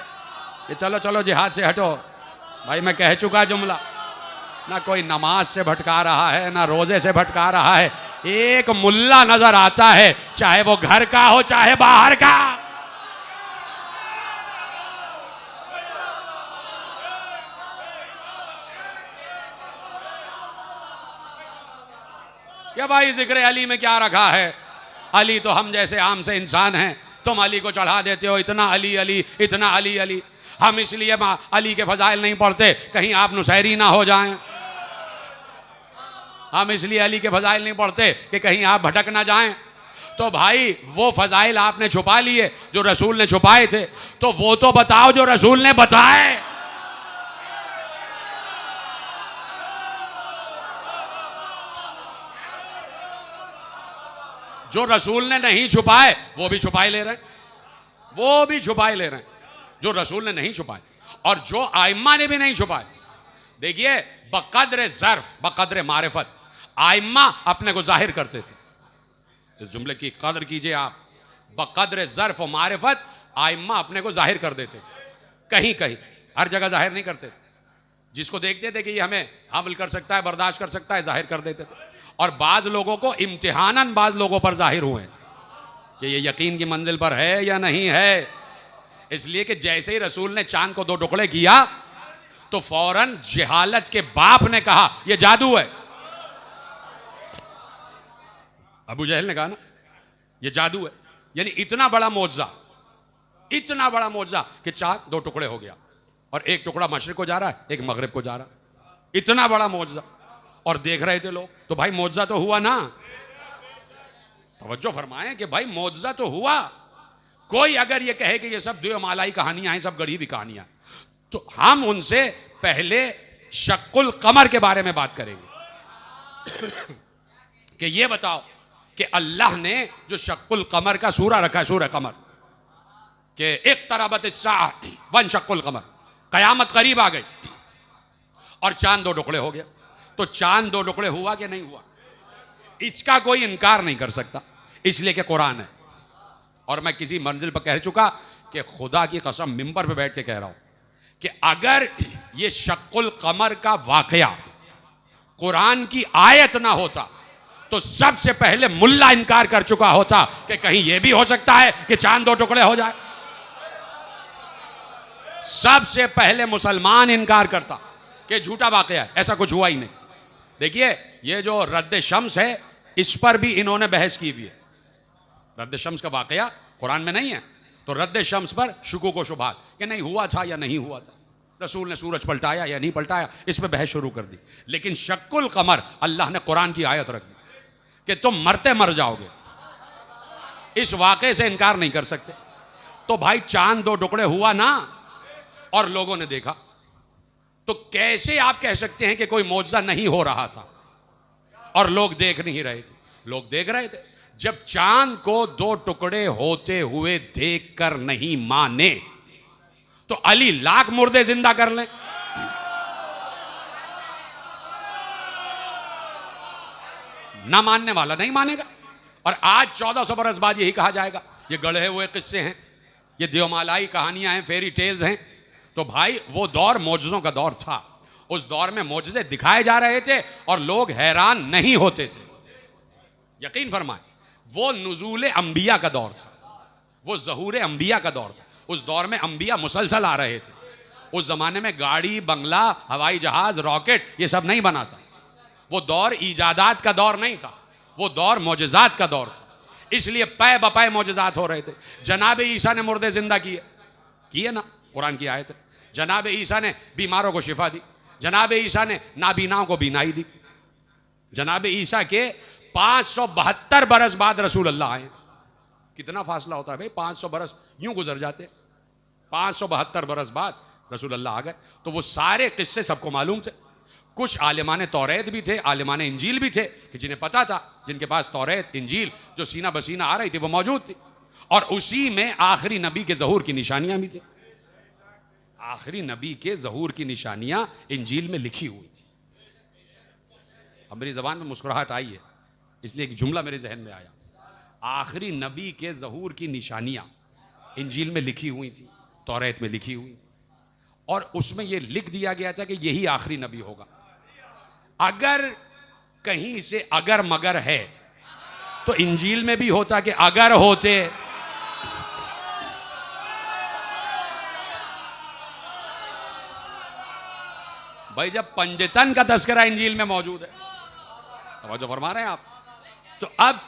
कि चलो चलो जिहाद से हटो। भाई मैं कह चुका जुमला, ना कोई नमाज से भटका रहा है, ना रोजे से भटका रहा है। एक मुल्ला नजर आता है, चाहे वो घर का हो चाहे बाहर का। क्या भाई जिक्र अली में क्या रखा है? अली तो हम जैसे आम से इंसान हैं, तुम अली को चढ़ा देते हो, इतना अली अली, इतना अली अली। हम इसलिए अली के फजाइल नहीं पढ़ते कहीं आप नुसैरी ना हो जाएं। हम इसलिए अली के फजाइल नहीं पढ़ते कि कहीं आप भटक ना जाएं। तो भाई वो फजाइल आपने छुपा लिए जो रसूल ने छुपाए थे, तो वो तो बताओ जो रसूल ने बताए। जो रसूल ने नहीं छुपाए वो भी छुपाए ले रहे हैं, वो भी छुपाए ले रहे हैं जो रसूल ने नहीं छुपाए, और जो आइम्मा ने भी नहीं छुपाए। देखिए बकद्र ज़र्फ बकद्र मारिफत आइम्मा अपने को जाहिर करते थे। इस जुमले की कदर कीजिए आप। बकद्र ज़र्फ और मारिफत आइम्मा अपने को जाहिर कर देते थे, कहीं कहीं, हर जगह जाहिर नहीं करते थे। जिसको देखते थे कि ये हमें हामिल कर सकता है, बर्दाश्त कर सकता है, जाहिर कर देते थे। और बाज लोगों को इम्तिहानन बाज लोगों पर जाहिर हुए कि ये यकीन की मंजिल पर है या नहीं है। इसलिए कि जैसे ही रसूल ने चांद को 2 टुकड़े किया तो फौरन जहालत के बाप ने कहा यह जादू है। अबू जहल ने कहा ना, ये जादू है। यानी इतना बड़ा मौजज़ा, इतना बड़ा मौजज़ा कि चाँद दो टुकड़े हो गया और एक टुकड़ा मशरिक को जा रहा है, एक मगरिब को जा रहा है। इतना बड़ा मौजज़ा, और देख रहे थे लोग। तो भाई मौजज़ा तो हुआ ना, तवज्जो फरमाएं कि भाई मौजज़ा तो हुआ। कोई अगर ये कहे कि ये सब द्योमालाई कहानियां हैं, सब गढ़ी हुई कहानियां, तो हम उनसे पहले शक्कुल कमर के बारे में बात करेंगे कि ये बताओ कि अल्लाह ने जो शक्कुल कमर का सूरा रखा है, सूरह कमर, कि इक़्तरबत अस्साअ वन शक्कुल कमर, कयामत करीब आ गई और चांद दो टुकड़े हो गया। तो चांद दो टुकड़े हुआ कि नहीं हुआ, इसका कोई इनकार नहीं कर सकता, इसलिए कि कुरान है। और मैं किसी मंजिल पर कह चुका कि खुदा की कसम मिंबर पे बैठ के कह रहा हूं कि अगर ये शक्कुल कमर का वाकया कुरान की आयत ना होता तो सबसे पहले मुल्ला इनकार कर चुका होता कि कहीं यह भी हो सकता है कि चांद दो टुकड़े हो जाए। सबसे पहले मुसलमान इनकार करता कि झूठा वाकया है, ऐसा कुछ हुआ ही नहीं। देखिए ये जो रद्द शम्स है, इस पर भी इन्होंने बहस की भी है। रद्द शम्स का वाकया कुरान में नहीं है, तो रद्द शम्स पर शुकूक व शुबहात कि नहीं हुआ था या नहीं हुआ था, रसूल ने सूरज पलटाया या नहीं पलटाया, इस पर बहस शुरू कर दी। लेकिन शक्कुल कमर अल्लाह ने कुरान की आयत रख दी कि तुम मरते मर जाओगे, इस वाक़े से इनकार नहीं कर सकते। तो भाई चांद दो टुकड़े हुआ ना, और लोगों ने देखा, तो कैसे आप कह सकते हैं कि कोई मौजज़ा नहीं हो रहा था और लोग देख नहीं रहे थे? लोग देख रहे थे। जब चांद को दो टुकड़े होते हुए देखकर नहीं माने तो अली लाख मुर्दे जिंदा कर लें। ना मानने वाला नहीं मानेगा। और आज 1400 बरस बाद यही कहा जाएगा ये गढ़े हुए किस्से हैं, ये देवमालाई कहानियां हैं, फेरी टेल्स हैं। तो भाई वो दौर मौजज़ों का दौर था, उस दौर में मौजज़े दिखाए जा रहे थे और लोग हैरान नहीं होते थे। यकीन फरमाए वो नुज़ूल अंबिया का दौर था, वो ज़हूर अंबिया का दौर था। उस दौर में अंबिया मुसलसल आ रहे थे। उस ज़माने में गाड़ी, बंगला, हवाई जहाज़, रॉकेट ये सब नहीं बना था। वो दौर ईजादात का दौर नहीं था, वो दौर मौजज़ात का दौर था। इसलिए पै बपै मौजज़ात हो रहे थे। जनाब ईसा ने मुर्दे जिंदा किए ना, कुरान की आयत है। जनाब ईसा ने बीमारों को शिफा दी, जनाब ईसा ने नाबीनाओं को बीनाई दी। जनाब ईसा के 572 बरस बाद रसूल अल्लाह आए। कितना फासला होता है भाई, 500 बरस यूं गुजर जाते, 572 बरस बाद रसूल अल्लाह आ गए। तो वो सारे किस्से सबको मालूम थे। कुछ आलिमाने तौरेत भी थे, आलिमाने इंजील भी थे कि जिन्हें पता था, जिनके पास तौरेत इंजील जो सीना बसीना आ रही थी वो मौजूद थी। और उसी में आखिरी नबी के ज़हूर की निशानियां भी थी। आखिरी नबी के ज़हूर की निशानियां इंजील में लिखी हुई थी। अब मेरी ज़बान में मुस्कुराहट आई है इसलिए एक जुमला मेरे जहन में आया। आखिरी नबी के ज़हूर की निशानियां इंजील में लिखी हुई थी, तौरेत में लिखी हुई थी, और उसमें यह लिख दिया गया था कि यही आखिरी नबी होगा। अगर कहीं से अगर मगर है तो इंजील में भी होता कि अगर होते। भाई जब पंजतन का तस्करा इंजील में मौजूद है, तवज्जो फरमा रहे हैं आप, तो अब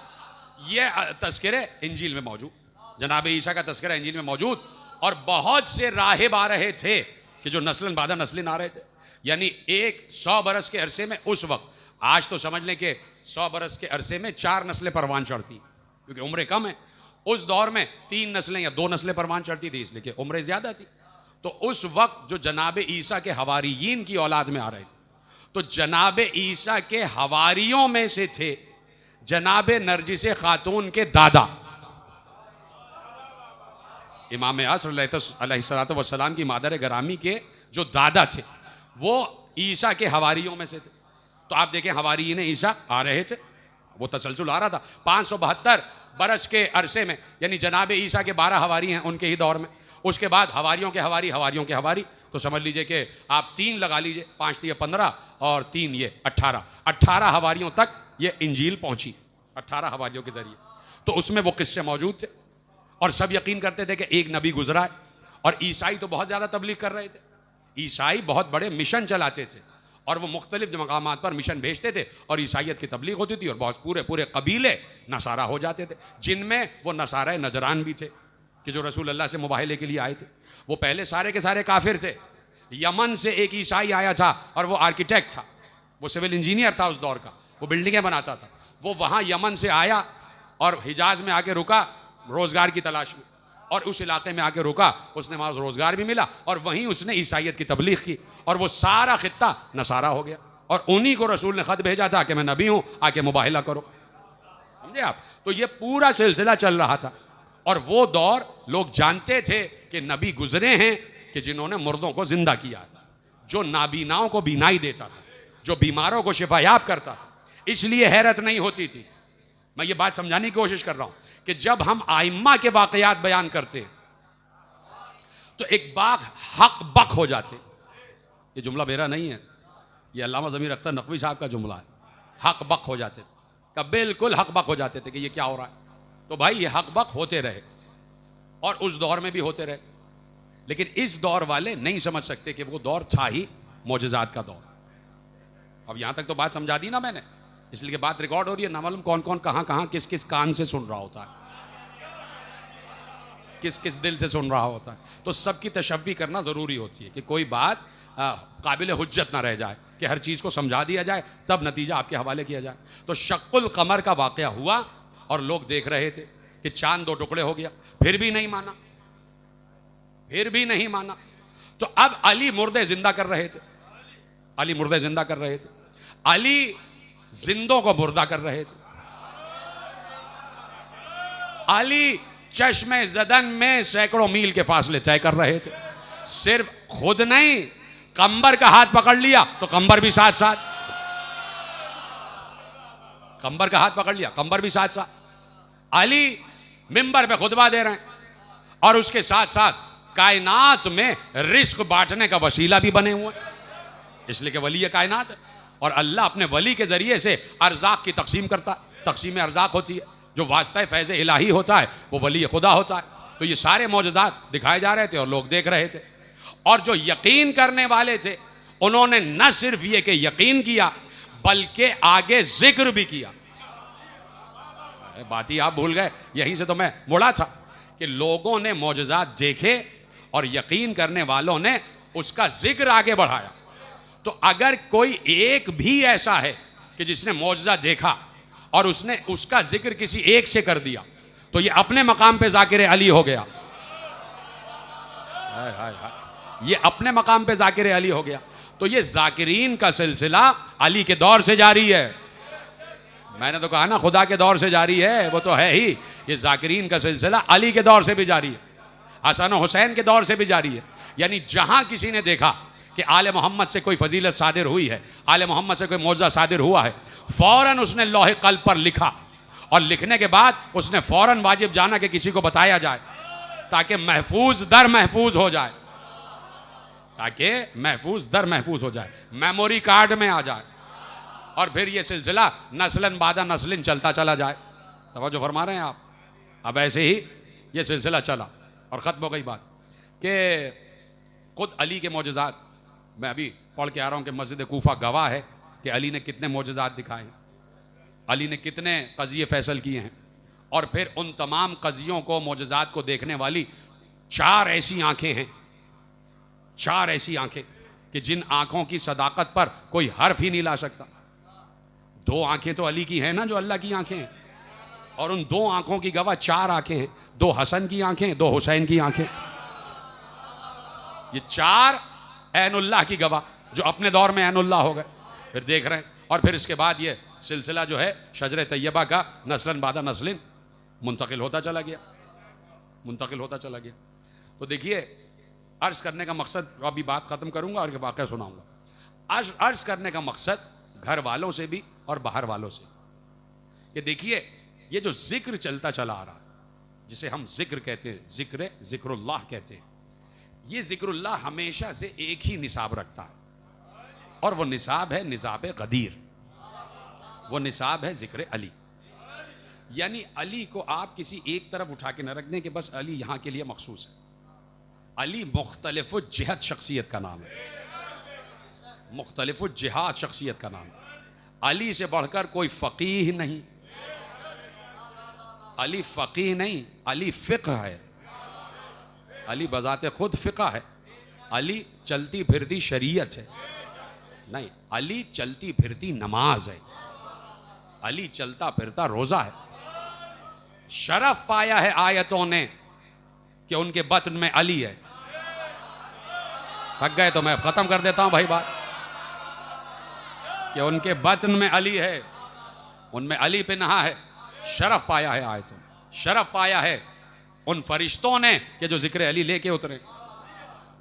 ये तस्करे इंजील में मौजूद, जनाब ईसा का तस्करा इंजील में मौजूद। और बहुत से राहिब आ रहे थे कि जो नस्लन बादा नस्लिन आ रहे थे, यानी 100 बरस के अरसे में उस वक्त, आज तो समझ लें कि 100 बरस के अरसे में 4 नस्लें परवान चढ़ती क्योंकि उम्रें कम है। उस दौर में 3 नस्लें या 2 नस्लें परवान चढ़ती थी इसलिए कि उम्रें ज़्यादा थी। तो उस वक्त जो जनाब ईसा के हवारियीन की औलाद में आ रहे थे, तो जनाब ईसा के हवारियों में से थे जनाब नरजिस खातून के दादा इमाम असर अलैहिस्सलाम की मादर गरामी के जो दादा थे वो ईसा के हवारियों में से थे। तो आप देखें हवारियीन ईसा आ रहे थे, वो तसलसल आ रहा था 572 बरस के अरसे में, यानी जनाब ईसा के 12 हवारी हैं उनके ही दौर में। उसके बाद हवारियों के हवारी, हवारियों के हवारी, तो समझ लीजिए कि आप 3 लगा लीजिए, 5 ये 15 और 3 ये 18 हवारियों तक ये इंजील पहुंची, 18 हवारियों के जरिए। तो उसमें वो किस्से मौजूद थे और सब यकीन करते थे कि एक नबी गुजरा है। और ईसाई तो बहुत ज़्यादा तबलीग कर रहे थे, ईसाई बहुत बड़े मिशन चलाते थे और वो मुख्तलिफ मकामात पर मिशन भेजते थे और ईसाइयत की तबलीग होती थी और बहुत पूरे पूरे कबीले नसारा हो जाते थे, जिनमें वो नसारा नजरान भी थे कि जो रसूल अल्लाह से मुबाहले के लिए आए थे। वो पहले सारे के सारे काफिर थे। यमन से एक ईसाई आया था और वो आर्किटेक्ट था, वो सिविल इंजीनियर था उस दौर का, वो बिल्डिंगें बनाता था। वो वहाँ यमन से आया और हिजाज में आके रुका रोज़गार की तलाश में, और उस इलाके में आके रुका, उसने वहाँ रोज़गार भी मिला और वहीं उसने ईसाइयत की तबलीग की और वो सारा खित्ता नसारा हो गया। और उन्हीं को रसूल ने ख़त भेजा था कि मैं नबी हूँ, आके मुबाहिला करो। समझे आप? तो ये पूरा सिलसिला चल रहा था। और वो दौर लोग जानते थे कि नबी गुजरे हैं कि जिन्होंने मुर्दों को जिंदा किया, जो नाबीनाओं को बीनाई देता था, जो बीमारों को शिफायाब करता था। इसलिए हैरत नहीं होती थी। मैं ये बात समझाने की कोशिश कर रहा हूं कि जब हम आइम्मा के वाकयात बयान करते हैं तो एक बाग हक बक हो जाते। ये जुमला मेरा नहीं है, ये अल्लामा ज़मीर अख्तर नकवी साहब का जुमला है। हक बक हो जाते थे, कब बिल्कुल हक बक हो जाते थे कि ये क्या हो रहा है। तो भाई ये हक बक होते रहे और उस दौर में भी होते रहे, लेकिन इस दौर वाले नहीं समझ सकते कि वो दौर था ही मोजज़ात का दौर। अब यहां तक तो बात समझा दी ना मैंने, इसलिए बात रिकॉर्ड हो रही है, ना मालूम कौन कौन कहां कहां किस किस कान से सुन रहा होता है, किस किस दिल से सुन रहा होता है। तो सबकी तशव्वी करना ज़रूरी होती है कि कोई बात काबिल हुज्जत ना रह जाए, कि हर चीज़ को समझा दिया जाए तब नतीजा आपके हवाले किया जाए। तो शक्कुल कमर का वाक़या हुआ और लोग देख रहे थे कि चांद दो टुकड़े हो गया, फिर भी नहीं माना, फिर भी नहीं माना। तो अब अली मुर्दे जिंदा कर रहे थे, अली मुर्दे जिंदा कर रहे थे, अली जिंदों को मुर्दा कर रहे थे। अली चश्मे जदन में सैकड़ों मील के फासले तय कर रहे थे। सिर्फ खुद नहीं, कंबर का हाथ पकड़ लिया तो कंबर भी साथ साथ, कंबर का हाथ पकड़ लिया, कंबर भी साथ साथ। अली मिंबर पे खुतबा दे रहे हैं और उसके साथ साथ कायनात में रिस्क बांटने का वसीला भी बने हुए, इसलिए कि वली कायनात है और अल्लाह अपने वली के जरिए से अर्जाक की तकसीम करता है। तकसीम अर्जाक होती है, जो वास्ता फैज़ इलाही होता है वो वली खुदा होता है। तो ये सारे मौजज़ात दिखाए जा रहे थे और लोग देख रहे थे। और जो यकीन करने वाले थे उन्होंने न सिर्फ ये कि यकीन किया बल्कि आगे जिक्र भी किया। बात ही आप भूल गए, यहीं से तो मैं मुड़ा था कि लोगों ने मौजज़ात देखे और यकीन करने वालों ने उसका जिक्र आगे बढ़ाया। तो अगर कोई एक भी ऐसा है कि जिसने मौजज़ा देखा और उसने उसका जिक्र किसी एक से कर दिया तो ये अपने मकाम पे ज़ाकिर अली हो गया। हाय हाय हाय, ये अपने मकाम पे ज़ाकिर अली हो गया। तो ये ज़ाकिरीन का सिलसिला अली के दौर से जारी है। मैंने तो कहा ना खुदा के दौर से जारी है, वो तो है ही। ये ज़ाकिरीन का सिलसिला अली के दौर से भी जारी है, हसन हुसैन के दौर से भी जारी है। यानी जहां किसी ने देखा कि आले मोहम्मद से कोई फजीलत सादिर हुई है, आले मोहम्मद से कोई मौजज़ा सादिर हुआ है, फ़ौरन उसने लौहे क़ल्ब पर लिखा और लिखने के बाद उसने फ़ौरन वाजिब जाना कि किसी को बताया जाए ताकि महफूज दर महफूज हो जाए, ताकि महफूज दर महफूज हो जाए, मेमोरी कार्ड में आ जाए और फिर ये सिलसिला नस्लन बादा नस्लिन चलता चला जाए। तवज्जो फरमा रहे हैं आप? अब ऐसे ही ये सिलसिला चला और ख़त्म हो गई बात कि खुद अली के मौजज़ात, मैं अभी पढ़ के आ रहा हूँ कि मस्जिद कूफा गवाह है कि अली ने कितने मौजज़ात दिखाए हैं, अली ने कितने क़ज़िये फ़ैसल किए हैं। और फिर उन तमाम क़ज़ियों को, मौजज़ात को देखने वाली 4 ऐसी आँखें हैं, 4 ऐसी आँखें कि जिन आँखों की सदाकत पर कोई हर्फ ही नहीं ला सकता। 2 आँखें तो अली की हैं ना, जो अल्लाह की आँखें हैं, और उन 2 आँखों की गवाह 4 आँखें हैं, 2 हसन की आँखें, 2 हुसैन की आँखें। ये 4 ऐनुल्लाह की गवाह जो अपने दौर में ऐनुल्लाह हो गए, फिर देख रहे हैं। और फिर इसके बाद ये सिलसिला जो है शजर तैयबा का नस्लन बादा नस्लिन मुंतकिल होता चला गया, मुंतकिल होता चला गया। तो देखिए, अर्ज़ करने का मकसद, अभी बात ख़त्म करूँगा और वाक़या सुनाऊँगा। अर्ज़ करने का मकसद घर वालों से भी और बाहर वालों से, ये देखिए ये जो ज़िक्र चलता चला आ रहा है, जिसे हम ज़िक्र कहते हैं, ज़िक्रुल्लाह कहते हैं, ये ज़िक्रुल्लाह हमेशा से एक ही निसाब रखता है और वो निसाब है निसाब गदीर, वो निसाब है ज़िक्र अली। यानी अली को आप किसी एक तरफ उठा के न रख दें कि बस अली यहाँ के लिए मखसूस है। अली मुख्तलिफ जिहत शख्सियत का नाम है, मुख्तलिफ जिहाद शख्सियत का नाम था। अली से बढ़कर कोई फ़कीह नहीं, अली फ़कीह नहीं, अली फ़िक़्ह है। अली बज़ाते खुद फ़िक़्ह है, अली चलती फिरती शरीयत है। नहीं, अली चलती फिरती नमाज है, अली चलता फिरता रोज़ा है। शरफ पाया है आयतों ने कि उनके बतन में अली है। थक गए तो मैं ख़त्म कर देता हूं भाई बात, कि उनके बतन में अली है, उनमें अली पे नहा है। शरफ पाया है आयतों, शरफ पाया है उन फरिश्तों ने कि जो जिक्र अली लेके उतरे।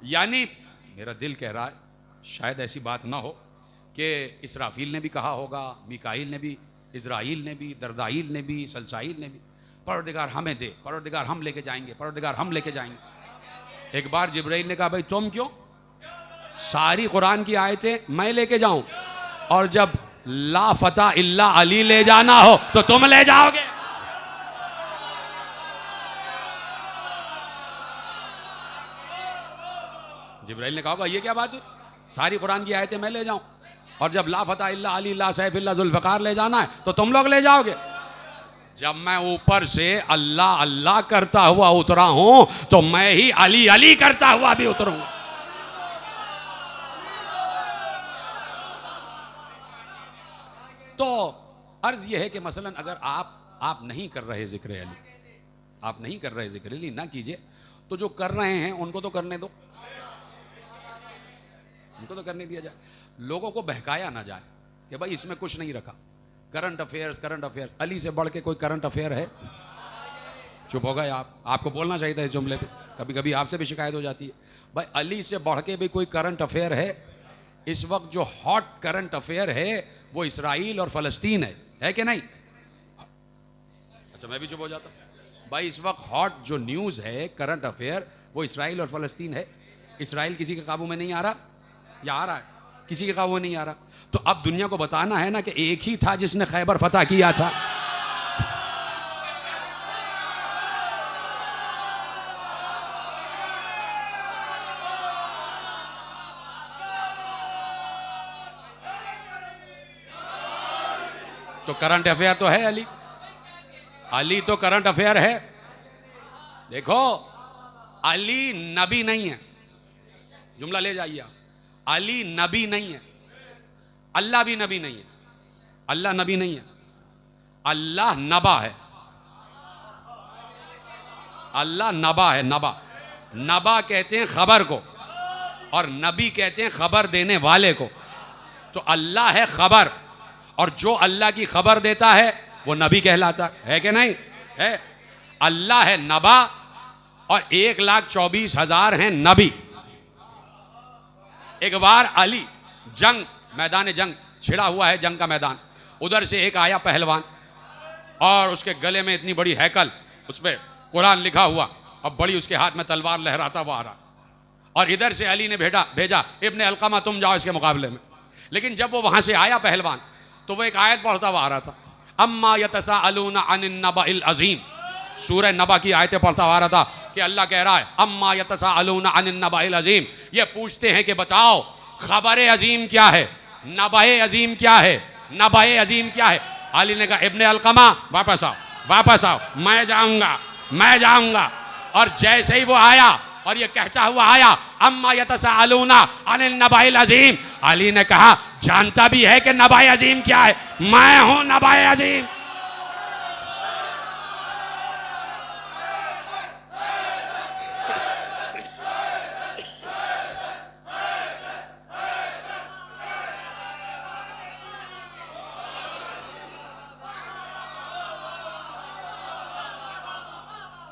यानी मेरा दिल कह रहा है शायद ऐसी बात ना हो कि इसराफील ने भी कहा होगा, मिकाईल ने भी, इज़राइल ने भी, दरदाईल ने भी, सलसाईल ने भी, परवरदिगार हमें दे, परवरदिगार हम लेके जाएंगे, परवरदिगार हम लेके जाएंगे। एक बार जिब्राइल ने कहा भाई तुम क्यों, सारी कुरान की आयतें मैं लेके जाऊं, और जब ला फता इल्ला अली ले जाना हो तो तुम ले जाओगे। जिब्राइल ने कहा ये क्या बात है, सारी कुरान की आयतें मैं ले जाऊं, और जब ला फता इल्ला अली ला सैफ इल्ला जुल्फ़िकार ले जाना है तो तुम लोग ले जाओगे। जब मैं ऊपर से अल्लाह अल्लाह करता हुआ उतरा हूं तो मैं ही अली अली करता हुआ भी उतरूंगा। तो अर्ज यह है कि मसलन अगर आप नहीं कर रहे जिक्र अली, आप नहीं कर रहे जिक्र अली, ना कीजिए, तो जो कर रहे हैं उनको तो करने दो, उनको तो करने दिया जाए। लोगों को बहकाया ना जाए कि भाई इसमें कुछ नहीं रखा। Current affairs, current affairs, Ali से बढ़ के कोई करंट अफेयर है? चुप हो गए आप, आपको बोलना चाहिए था इस जुमले पे। कभी कभी आपसे भी शिकायत हो जाती है, भाई अली से बढ़ के भी कोई करंट अफेयर है? इस वक्त जो हॉट करंट अफेयर है वो इसराइल और फ़लस्तीन है कि नहीं? अच्छा मैं भी चुप हो जाता। भाई इस वक्त हॉट जो न्यूज़ है, करंट अफेयर, वो इसराइल और फ़लस्तीन है। इसराइल किसी के काबू में नहीं आ रहा, या आ रहा है? किसी के काबू में नहीं आ रहा। तो अब दुनिया को बताना है ना कि एक ही था जिसने खैबर फतह किया था। तो करंट अफेयर तो है अली, अली तो करंट अफेयर है। देखो अली नबी नहीं है, जुमला ले जाइए आप, अली नबी नहीं है, अल्लाह भी नबी नहीं है, अल्लाह नबी नहीं है, अल्लाह नबा है, अल्लाह नबा है। नबा, नबा कहते हैं खबर को, और नबी कहते हैं खबर देने वाले को। तो अल्लाह है खबर, और जो अल्लाह की खबर देता है वो नबी कहलाता है कि नहीं है? अल्लाह है नबा, और 1,24,000 हैं नबी। एक बार अली जंग, मैदान जंग छिड़ा हुआ है, जंग का मैदान, उधर से एक आया पहलवान, और उसके गले में इतनी बड़ी हैकल, उस पर कुरान लिखा हुआ, और बड़ी उसके हाथ में तलवार लहराता हुआ आ रहा। और इधर से अली ने भेजा इब्ने अलकमा तुम जाओ इसके मुकाबले में। लेकिन जब वो वहां से आया पहलवान, तो वो एक आयत पढ़ता हुआ आ रहा था, अम्मा यतसाअलूना अनिन नबइल अज़ीम, सूरह नबा की आयतें पढ़ता हुआ आ रहा था कि अल्लाह कह रहा है अम्मा यतसाअलूना अनिन नबइल अज़ीम, ये पूछते हैं कि बताओ खबर अजीम क्या है, नबए अजीम क्या है, नबए अजीम क्या है। अली ने कहा इब्ने अलकमा वापस आओ, वापस आओ, मैं जाऊंगा, मैं जाऊंगा। और जैसे ही वो आया और ये कहता हुआ आया अम्मा यतसाअलूना अनिन नबइल अज़ीम, अली ने कहा जानता भी है कि नबए अजीम क्या है, मैं हूं नबए अजीम।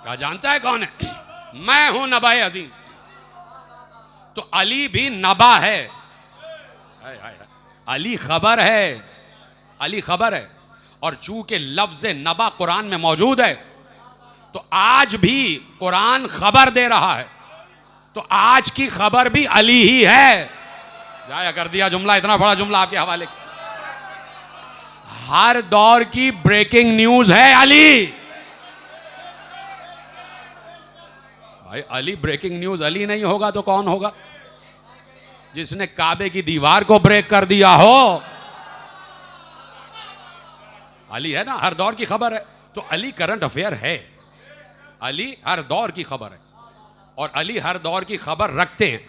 कहा जानता है कौन है, मैं हूं नबए अजीम। तो अली भी नबा है, अली खबर है, अली खबर है। और चूंकि लफ्ज नबा कुरान में मौजूद है, तो आज भी कुरान खबर दे रहा है, तो आज की खबर भी अली ही है। जाया कर दिया जुमला, इतना बड़ा जुमला आपके हवाले। हर दौर की ब्रेकिंग न्यूज है अली। भाई अली ब्रेकिंग न्यूज, अली नहीं होगा तो कौन होगा? जिसने काबे की दीवार को ब्रेक कर दिया हो। अली है ना, हर दौर की खबर है। तो अली करंट अफेयर है, अली हर दौर की खबर है, और अली हर दौर की खबर रखते हैं,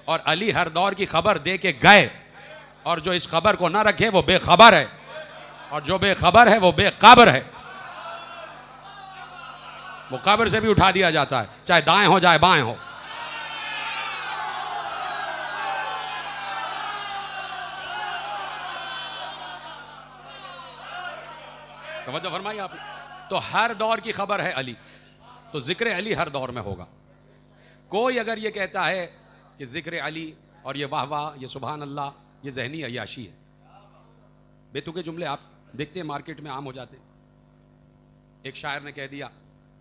और अली हर दौर की खबर दे के गए। और जो इस खबर को ना रखे वो बेखबर है, और जो बेखबर है वो बेकबर है। वो कब्र से भी उठा दिया जाता है, चाहे दाएं हो चाहे बाएं हो। तवज्जो फरमाइए आपने। तो हर दौर की खबर है अली, तो जिक्र अली हर दौर में होगा। कोई अगर ये कहता है कि जिक्र अली और ये वाह वाह, ये सुभान अल्लाह, ये जहनी अय्याशी है, बेतुके जुमले आप देखते हैं मार्केट में आम हो जाते हैं। एक शायर ने कह दिया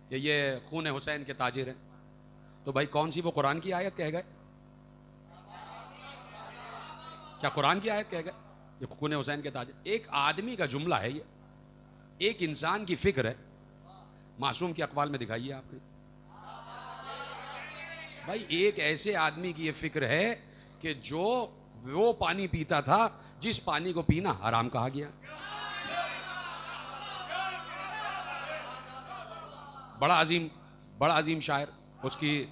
कि ये खून हुसैन के ताजिर हैं, तो भाई कौन सी वो कुरान की आयत कह गए? क्या कुरान की आयत कह गए ये खून हुसैन के ताजिर? एक आदमी का जुमला है ये, एक इंसान की फिक्र है। मासूम के अकवाल में दिखाइए आपके भाई, एक ऐसे आदमी की ये फिक्र है कि जो वो पानी पीता था जिस पानी को पीना हराम कहा गया। बड़ा अजीम शायर,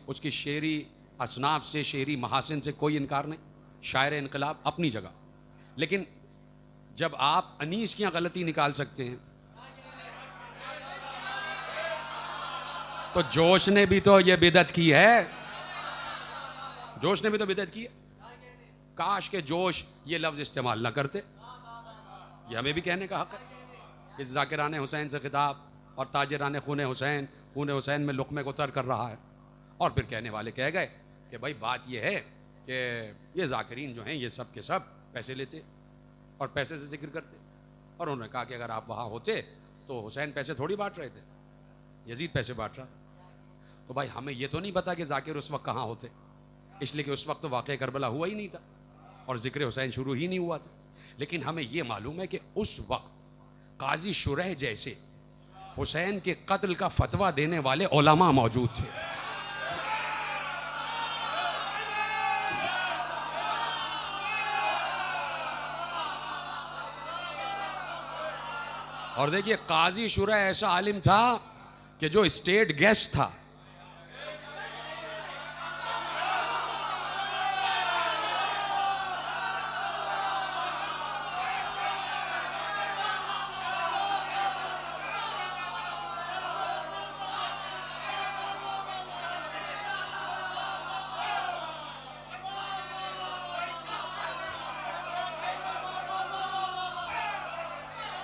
उसकी शेरी असनाफ से, शेरी महासिन से कोई इनकार नहीं, शायर इनकलाब अपनी जगह। लेकिन जब आप अनीस की गलती निकाल सकते हैं, तो जोश ने भी तो ये बिदअत की है, जोश ने भी तो बिदअत की है। काश के जोश ये लफ्ज इस्तेमाल ना करते, ये हमें भी कहने का हक है। इस जाकिरान हुसैन से खिताब और ताजिरान खून हुसैन में लुक़मे को तर कर रहा है। और फिर कहने वाले कह गए कि भाई बात ये है कि ये जाकिरीन जो हैं ये सब के सब पैसे लेते और पैसे से जिक्र करते। और उन्होंने कहा कि अगर आप वहाँ होते तो हुसैन पैसे थोड़ी बांट रहे थे, यजीद पैसे बांट रहा। तो भाई हमें ये तो नहीं पता कि जाकिर उस वक्त कहाँ होते, इसलिए कि उस वक्त तो वाक़या करबला हुआ ही नहीं था और जिक्र हुसैन शुरू ही नहीं हुआ था। लेकिन हमें ये मालूम है कि उस वक्त काजी शुरैह जैसे हुसैन के कत्ल का फतवा देने वाले उलमा मौजूद थे। और देखिए काजी शुरैह ऐसा आलिम था कि जो स्टेट गेस्ट था।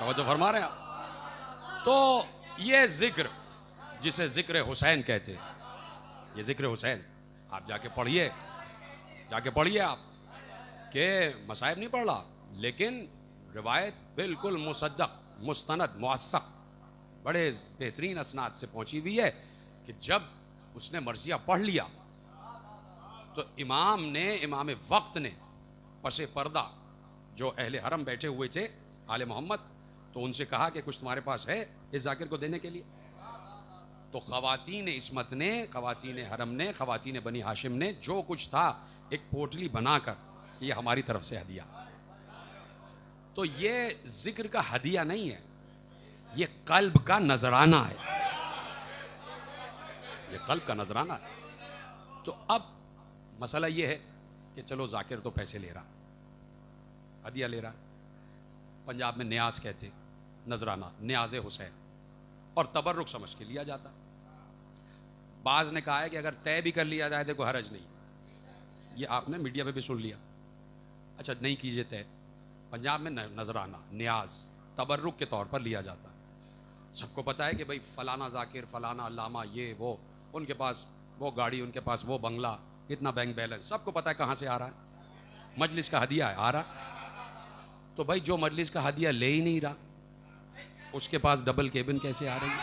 जो फरमा रहे हैं आप। तो ये जिक्र जिसे जिक्र हुसैन कहते हैं, ये जिक्र हुसैन आप जाके पढ़िए आप के मसाइब नहीं पढ़ रहा, लेकिन रिवायत बिल्कुल मुसद्दक मुस्तनद मुअस्सक बड़े बेहतरीन असनाद से पहुंची हुई है कि जब उसने मर्सिया पढ़ लिया तो इमाम वक्त ने पसे पर्दा जो अहले हरम बैठे हुए थे आले मोहम्मद, तो उनसे कहा कि कुछ तुम्हारे पास है इस जाकिर को देने के लिए। तो ख़वातीन इस्मत ने, ख़वातीन हरम ने, ख़वातीन बनी हाशिम ने जो कुछ था एक पोटली बनाकर, ये हमारी तरफ से हदिया। तो ये जिक्र का हदिया नहीं है, ये कल्ब का नजराना है, ये कल्ब का नजराना है। तो अब मसला ये है कि चलो जाकिर तो पैसे ले रहा, हदिया ले रहा। पंजाब में न्याज कहते, नजराना न्याज हुसैन, और तबर्रुक समझ के लिया जाता। बाज ने कहा है कि अगर तय भी कर लिया जाए तो कोई हरज नहीं, ये आपने मीडिया पे भी सुन लिया। अच्छा नहीं कीजिए तय, पंजाब में नजराना न्याज तबर्रुक के तौर पर लिया जाता है। सबको पता है कि भाई फलाना जाकिर, फलाना अल्लामा, ये वो, उनके पास वो गाड़ी, उनके पास वो बंगला, इतना बैंक बैलेंस, सबको पता है कहाँ से आ रहा है, मजलिस का हदिया है आ रहा। तो भाई जो मजलिस का हदिया ले ही नहीं रहा, उसके पास डबल केबिन कैसे आ रही है,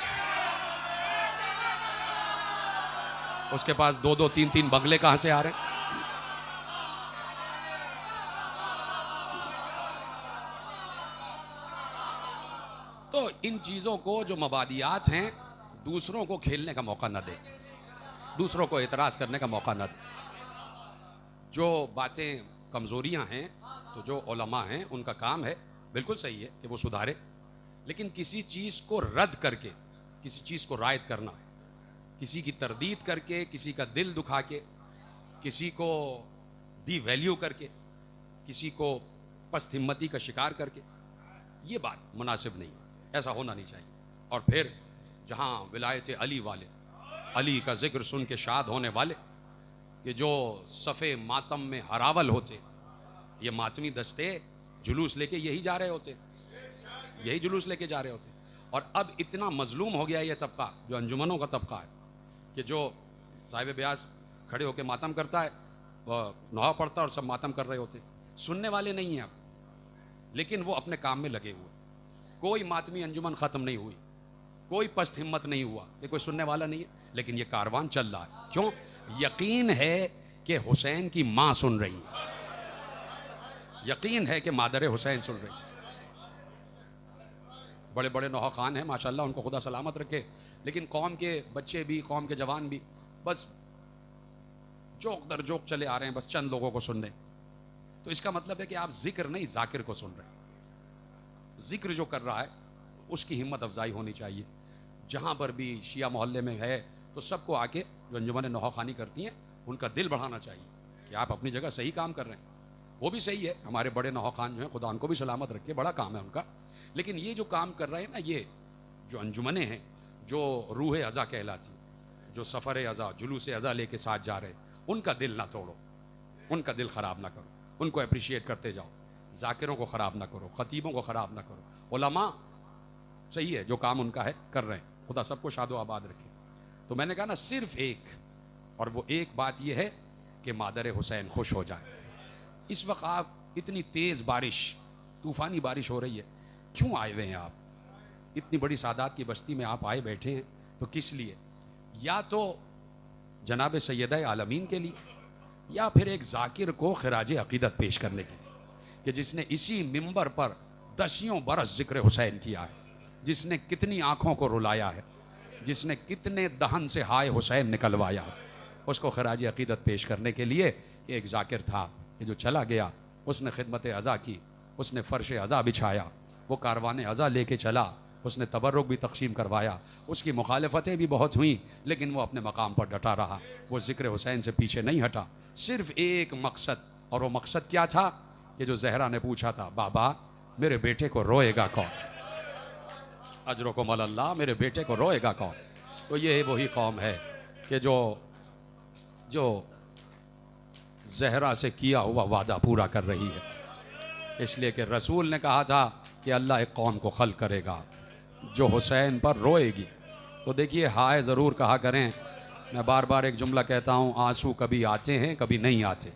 उसके पास 2-2, 3-3 बंगले कहां से आ रहे हैं? तो इन चीजों को जो मबादियात हैं, दूसरों को खेलने का मौका न दे, दूसरों को एतराज करने का मौका न दे। जो बातें कमज़ोरियाँ हैं तो जो उलमा हैं उनका काम है, बिल्कुल सही है कि वो सुधारे, लेकिन किसी चीज़ को रद्द करके किसी चीज़ को रायत करना, किसी की तरदीद करके, किसी का दिल दुखा के, किसी को डी वैल्यू करके, किसी को पस्त हिम्मती का शिकार करके, ये बात मुनासिब नहीं, ऐसा होना नहीं चाहिए। और फिर जहाँ विलायत अली वाले, अली का जिक्र सुन के शाद होने वाले, कि जो सफ़े मातम में हरावल होते, ये मातमी दस्ते जुलूस लेके यही जा रहे होते, यही जुलूस लेके जा रहे होते। और अब इतना मजलूम हो गया ये तबका, जो अंजुमनों का तबका है, कि जो साहिब ब्यास खड़े होकर मातम करता है, वह नौहा पढ़ता और सब मातम कर रहे होते, सुनने वाले नहीं हैं अब, लेकिन वो अपने काम में लगे हुए। कोई मातमी अंजुमन ख़त्म नहीं हुई, कोई पस्त हिम्मत नहीं हुआ, ये कोई सुनने वाला नहीं है, लेकिन ये कारवान चल रहा है। क्यों? यकीन है कि हुसैन की माँ सुन रही है, यकीन है कि मादर हुसैन सुन रही है। बड़े बड़े नौहा खान हैं माशाल्लाह, उनको खुदा सलामत रखे, लेकिन कौम के बच्चे भी, कौम के जवान भी बस जोक दर जोक चले आ रहे हैं, बस चंद लोगों को सुनने। तो इसका मतलब है कि आप जिक्र नहीं, जाकिर को सुन रहे हैं। जिक्र जो कर रहा है उसकी हिम्मत अफजाई होनी चाहिए। जहाँ पर भी शिया मोहल्ले में है तो सबको आके जो अंजुमन नौहा खानी करती हैं उनका दिल बढ़ाना चाहिए कि आप अपनी जगह सही काम कर रहे हैं। वो भी सही है, हमारे बड़े नौहा खान जो हैं, खुदा उनको भी सलामत रखे, बड़ा काम है उनका। लेकिन ये जो काम कर रहे हैं ना, ये जो अंजुमने हैं, जो रूह अज़ा कहलाती, जो सफ़र अज़ा, जुलूस अज़ा लेके साथ जा रहे, उनका दिल ना तोड़ो, उनका दिल ख़राब ना करो, उनको अप्रिशिएट करते जाओ, जाकिरों को ख़राब ना करो, ख़तीबों को ख़राब ना करो। उलमा सही है, जो काम उनका है कर रहे हैं, खुदा सबको शादो आबाद रखे। तो मैंने कहा ना, सिर्फ एक, और वो एक बात ये है कि मादर हुसैन खुश हो जाए। इस वक्त आप इतनी तेज़ बारिश, तूफ़ानी बारिश हो रही है, क्यों आए हुए हैं आप? इतनी बड़ी सादात की बस्ती में आप आए बैठे हैं, तो किस लिए? या तो जनाब सैयद आलमीन के लिए, या फिर एक जाकिर को खिराज अकीदत पेश करने के लिए, कि जिसने इसी मिंबर पर दसियों बरस जिक्र हुसैन किया है, जिसने कितनी आँखों को रुलाया है, जिसने कितने दहन से हाय हुसैन निकलवाया है, उसको खिराज अकीदत पेश करने के लिए एक जाकिर था कि जो चला गया, उसने खिदमत अज़ा की, उसने फ़र्श अज़ा बिछाया, वो कारवान अज़ा लेके चला, उसने तबर्रुक भी तक़सीम करवाया, उसकी मुखालफतें भी बहुत हुई, लेकिन वो अपने मकाम पर डटा रहा, वो ज़िक्र हुसैन से पीछे नहीं हटा। सिर्फ़ एक मकसद, और वो मकसद क्या था कि जो ज़हरा ने पूछा था, बाबा मेरे बेटे को रोएगा कौन? अजरुकुम अल्लाह, मेरे बेटे को रोएगा कौन? तो ये वही कौम है कि जो ज़हरा से किया हुआ वादा पूरा कर रही है। इसलिए कि रसूल ने कहा था कि अल्लाह एक कौम को खल करेगा जो हुसैन पर रोएगी। तो देखिए, हाय ज़रूर कहा करें। मैं बार बार एक जुमला कहता हूँ, आंसू कभी आते हैं कभी नहीं आते,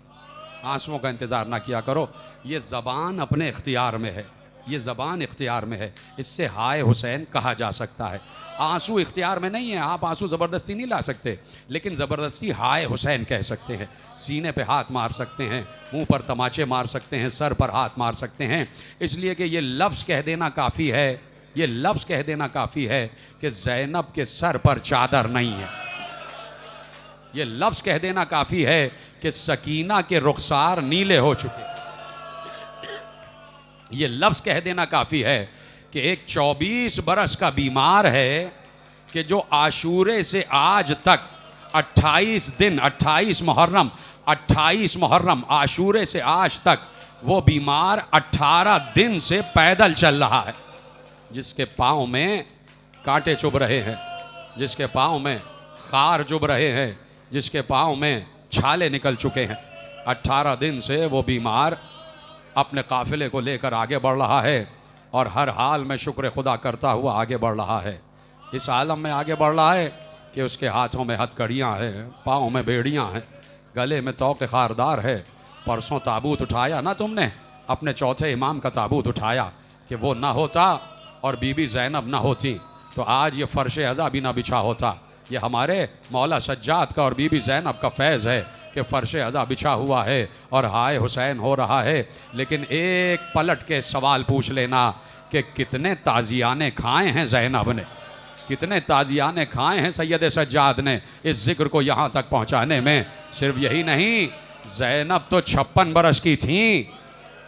आंसुओं का इंतज़ार ना किया करो। ये ज़बान अपने इख्तियार में है, ये ज़बान इख्तियार में है, इससे हाय हुसैन कहा जा सकता है। आंसू इख्तियार में नहीं है, आप आंसू ज़बरदस्ती नहीं ला सकते, लेकिन ज़बरदस्ती हाय हुसैन कह सकते हैं। सीने पे हाथ मार सकते हैं, मुंह पर तमाचे मार सकते हैं, सर पर हाथ मार सकते हैं। इसलिए कि ये लफ्ज़ कह देना काफ़ी है, ये लफ्ज़ कह देना काफ़ी है कि ज़ैनब के सर पर चादर नहीं है। ये लफ्ज़ कह देना काफ़ी है कि सकीना के रुखसार नीले हो चुके। ये लफ्ज़ कह देना काफ़ी है कि एक 24 बरस का बीमार है कि जो आशूरे से आज तक 28 दिन, 28 मुहर्रम आशूरे से आज तक वो बीमार 18 दिन से पैदल चल रहा है, जिसके पाँव में कांटे चुभ रहे हैं, जिसके पाँव में खार चुभ रहे हैं, जिसके पाँव में छाले निकल चुके हैं। 18 दिन से वो बीमार अपने काफ़िले को लेकर आगे बढ़ रहा है और हर हाल में शुक्र खुदा करता हुआ आगे बढ़ रहा है। इस आलम में आगे बढ़ रहा है कि उसके हाथों में हथकड़ियाँ हैं, पाँव में बेड़ियाँ हैं, गले में तौक़ खारदार है। परसों ताबूत उठाया ना तुमने, अपने चौथे इमाम का ताबूत उठाया, कि वो ना होता और बीबी ज़ैनब ना होती तो आज ये फ़र्श अज़ा भी ना बिछा होता। ये हमारे मौला सज्जाद का और बीबी ज़ैनब का फैज़ है कि फ़र्श अज़ा बिछा हुआ है और हाय हुसैन हो रहा है। लेकिन एक पलट के सवाल पूछ लेना कि कितने ताज़ियाने खाए हैं ज़ैनब ने, कितने ताज़ियाने खाए हैं सैयद सज्जाद ने इस ज़िक्र को यहाँ तक पहुँचाने में। सिर्फ यही नहीं, ज़ैनब तो 56 बरस की थी,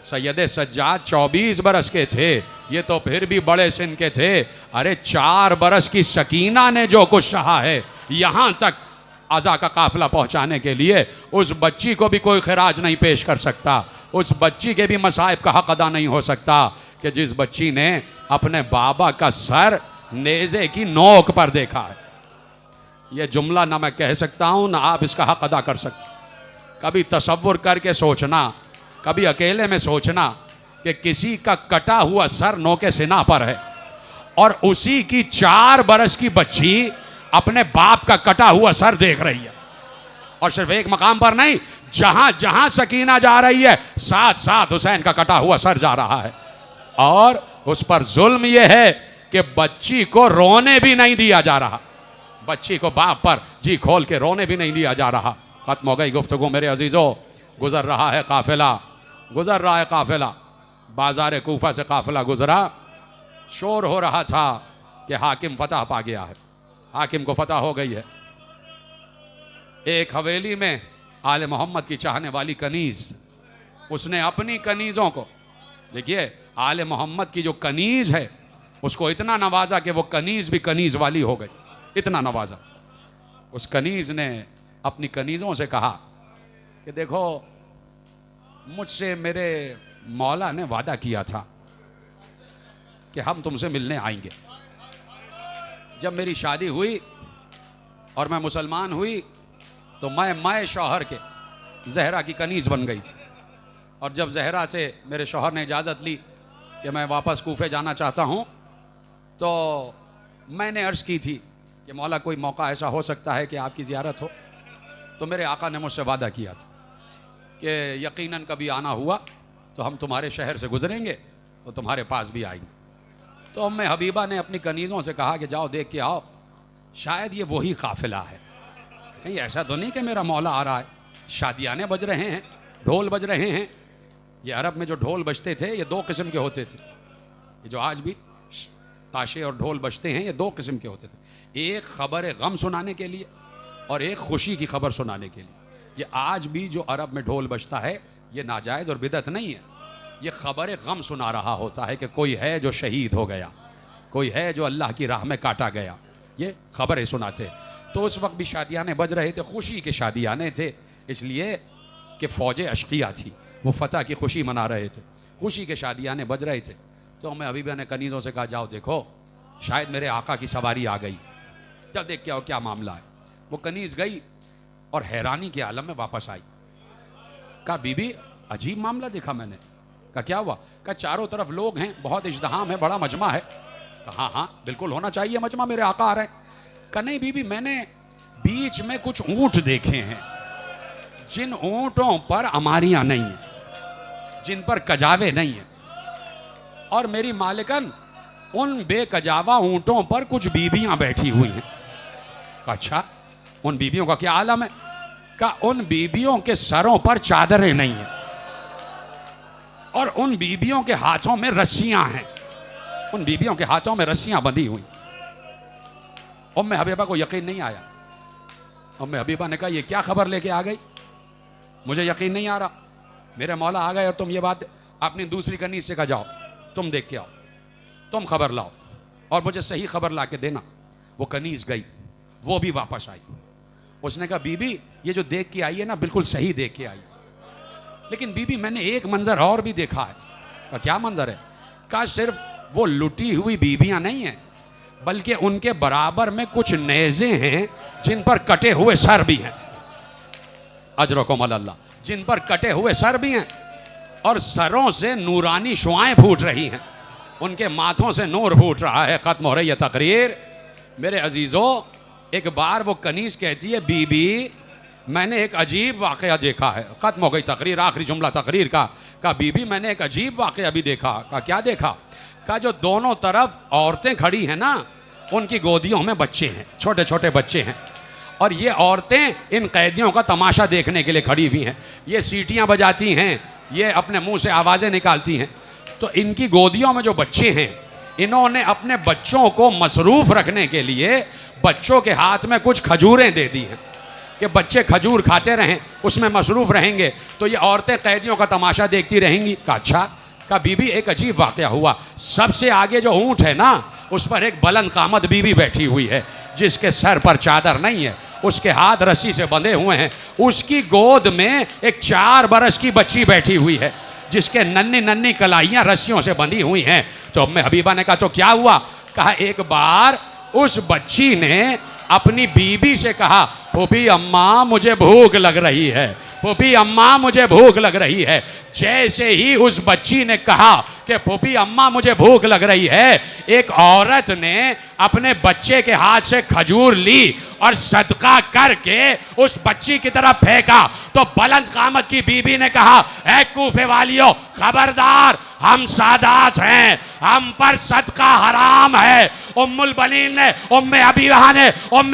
सैयद सज्जाद 24 बरस के थे, ये तो फिर भी बड़े सिन के थे। अरे 4 बरस की सकीना ने जो कुछ सहा है यहाँ तक अज़ा का काफिला पहुँचाने के लिए, उस बच्ची को भी कोई खराज नहीं पेश कर सकता, उस बच्ची के भी मसाइब का हक अदा नहीं हो सकता कि जिस बच्ची ने अपने बाबा का सर नेज़े की नोक पर देखा है। ये जुमला ना मैं कह सकता हूँ ना आप इसका हक अदा कर सकते। कभी तसव्वुर करके सोचना, कभी अकेले में सोचना कि किसी का कटा हुआ सर नोके सिना पर है और उसी की 4 बरस की बच्ची अपने बाप का कटा हुआ सर देख रही है। और सिर्फ एक मकाम पर नहीं, जहां जहां सकीना जा रही है साथ साथ हुसैन का कटा हुआ सर जा रहा है। और उस पर जुल्म यह है कि बच्ची को रोने भी नहीं दिया जा रहा, बच्ची को बाप पर जी खोल के रोने भी नहीं दिया जा रहा। खत्म हो गई गुफ्तगू मेरे अजीज़ों। गुजर रहा है काफिला, गुजर रहा है काफिला, बाजार कूफा से काफिला गुजरा। शोर हो रहा था कि हाकिम फतह पा गया है, हाकिम को फतह हो गई है। एक हवेली में आले मोहम्मद की चाहने वाली कनीज़, उसने अपनी कनीज़ों को, देखिए आले मोहम्मद की जो कनीज़ है उसको इतना नवाजा कि वो कनीज़ भी कनीज़ वाली हो गई, इतना नवाजा। उस कनीज़ ने अपनी कनीज़ों से कहा कि देखो मुझसे मेरे मौला ने वादा किया था कि हम तुमसे मिलने आएंगे। जब मेरी शादी हुई और मैं मुसलमान हुई तो मैं शौहर के जहरा की कनीज़ बन गई थी। और जब जहरा से मेरे शौहर ने इजाज़त ली कि मैं वापस कूफे जाना चाहता हूँ, तो मैंने अर्ज़ की थी कि मौला कोई मौका ऐसा हो सकता है कि आपकी ज़ियारत हो। तो मेरे आका ने मुझसे वादा किया था कि यकीनन कभी आना हुआ तो हम तुम्हारे शहर से गुजरेंगे तो तुम्हारे पास भी आएंगे। तो अम्मे हबीबा ने अपनी कनीज़ों से कहा कि जाओ देख के आओ, शायद ये वही काफिला है, कहीं ऐसा तो नहीं कि मेरा मौला आ रहा है। शादियाने बज रहे हैं, ढोल बज रहे हैं। ये अरब में जो ढोल बजते थे ये 2 किस्म के होते थे, ये जो आज भी ताशे और ढोल बजते हैं ये 2 किस्म के होते थे। एक ख़बर गम सुनाने के लिए और एक खुशी की खबर सुनाने के लिए। ये आज भी जो अरब में ढोल बजता है ये नाजायज़ और बिदअत नहीं है, ये ख़बर गम सुना रहा होता है कि कोई है जो शहीद हो गया, कोई है जो अल्लाह की राह में काटा गया, ये ख़बरें सुनाते। तो उस वक्त भी शादियाने बज रहे थे, खुशी के शादियाने थे, इसलिए कि फ़ौज अशकिया थी, वो फ़तह की खुशी मना रहे थे, खुशी के शादियाने बज रहे थे। तो हमें हबीबा ने कनीज़ों से कहा जाओ देखो शायद मेरे आका की सवारी आ गई, जब देख के आओ क्या मामला है। वो कनीज़ गई और हैरानी के आलम में वापस आई। कहा बीबी अजीब मामला देखा मैंने। कहा क्या हुआ? कहा चारों तरफ लोग हैं, बहुत इज़्दिहाम है, बड़ा मजमा है। कहा हाँ हाँ बिल्कुल होना चाहिए मजमा, मेरे आका आ रहे हैं। कहा नहीं बीबी मैंने बीच में कुछ ऊँट देखे हैं, जिन ऊँटों पर अमारियाँ नहीं हैं, जिन पर कजावे नहीं हैं, और मेरी मालिकन उन बेकजावा ऊँटों पर कुछ बीबियाँ बैठी हुई हैं। कहा अच्छा उन बीबियों का क्या आलम है? कहा उन बीबियों के सरों पर चादरें नहीं हैं और उन बीबियों के हाथों में रस्सियां हैं, उन बीबियों के हाथों में रस्सियां बंधी हुई। उम्मे हबीबा को यकीन नहीं आया। उम्मे हबीबा ने कहा ये क्या खबर लेके आ गई, मुझे यकीन नहीं आ रहा, मेरे मौला आ गए और तुम ये बात अपनी दूसरी कनीज़ से कहा जाओ तुम देख के आओ, तुम खबर लाओ और मुझे सही खबर ला के देना। वो कनीज़ गई, वो भी वापस आई। उसने कहा बीबी ये जो देख के आई है ना बिल्कुल सही देख के आई, लेकिन बीबी मैंने एक मंजर और भी देखा है। कहा क्या मंजर है? कहा सिर्फ वो लुटी हुई बीबियां नहीं हैं बल्कि उनके बराबर में कुछ नेज़े हैं जिन पर कटे हुए सर भी हैं। अजरकुम अल्लाह, जिन पर कटे हुए सर भी हैं और सरों से नूरानी शुआएं फूट रही हैं, उनके माथों से नूर फूट रहा है। ख़त्म हो रही है तकरीर। मेरे अजीज़ों एक बार वो कनीज़ कहती है बीबी मैंने एक अजीब वाक़या देखा है। ख़त्म हो गई तकरीर, आखिरी जुमला तकरीर का। कहा बीबी मैंने एक अजीब वाक़या भी देखा। कहा क्या देखा? कहा जो दोनों तरफ औरतें खड़ी हैं ना उनकी गोदियों में बच्चे हैं, छोटे छोटे बच्चे हैं, और ये औरतें इन कैदियों का तमाशा देखने के लिए खड़ी हुई हैं। ये सीटियाँ बजाती हैं, ये अपने मुंह से आवाज़ें निकालती हैं। तो इनकी गोदियों में जो बच्चे हैं इन्होंने अपने बच्चों को मसरूफ़ रखने के लिए बच्चों के हाथ में कुछ खजूरें दे दी हैं कि बच्चे खजूर खाते रहें, उसमें मसरूफ़ रहेंगे तो ये औरतें कैदियों का तमाशा देखती रहेंगी। कहा अच्छा। कहा बीबी एक अजीब वाक़या हुआ, सबसे आगे जो ऊँट है ना उस पर एक बुलंद कामत बीबी बैठी हुई है जिसके सर पर चादर नहीं है, उसके हाथ रस्सी से बंधे हुए हैं, उसकी गोद में एक 4 बरस की बच्ची बैठी हुई है जिसके नन्ही नन्ही कलाइयाँ रस्सियों से बंधी हुई हैं। तो अम्मे हबीबा ने कहा तो क्या हुआ? कहा एक बार उस बच्ची ने अपनी बीबी से कहा फूफी अम्मा मुझे भूख लग रही है, फूफी अम्मा मुझे भूख लग रही है। जैसे ही उस बच्ची ने कहा कि फूफी अम्मा मुझे भूख लग रही है, एक औरत ने अपने बच्चे के हाथ से खजूर ली और सदका करके उस बच्ची की तरफ फेंका। तो बुलंद कामत की बीबी ने कहा ऐ कूफे वालियों खबरदार, हम सादात हैं, हम पर सदका हराम है। उम्मुल बनीन ने उम्मे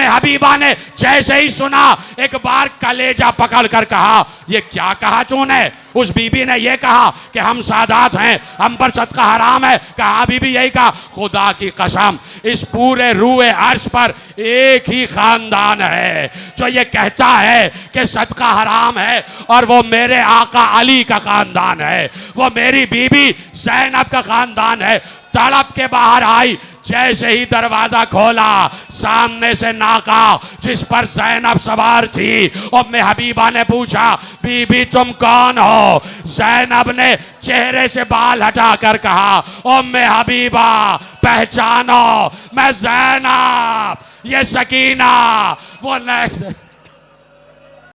हबीबा ने जैसे ही सुना एक बार कलेजा पकड़ कर कहा ये क्या कहा तूने? उस बीबी ने यह कहा कि हम सादात हैं, हम पर सदका हराम है। कहा बीबी यही कहा, खुदा की कसम इस पूरे रूए अर्श पर एक ही खानदान है जो ये कहता है कि सदका हराम है, और वो मेरे आका अली का खानदान है, वो मेरी बीबी ज़ैनब का खानदान है। तड़प के बाहर आई, जैसे ही दरवाजा खोला सामने से नाका जिस पर ज़ैनब सवार थी। उम्मे हबीबा ने पूछा बीबी तुम कौन हो? ज़ैनब ने चेहरे से बाल हटाकर कहा उम्मे हबीबा पहचानो, मैं ज़ैनब, ये सकीना वो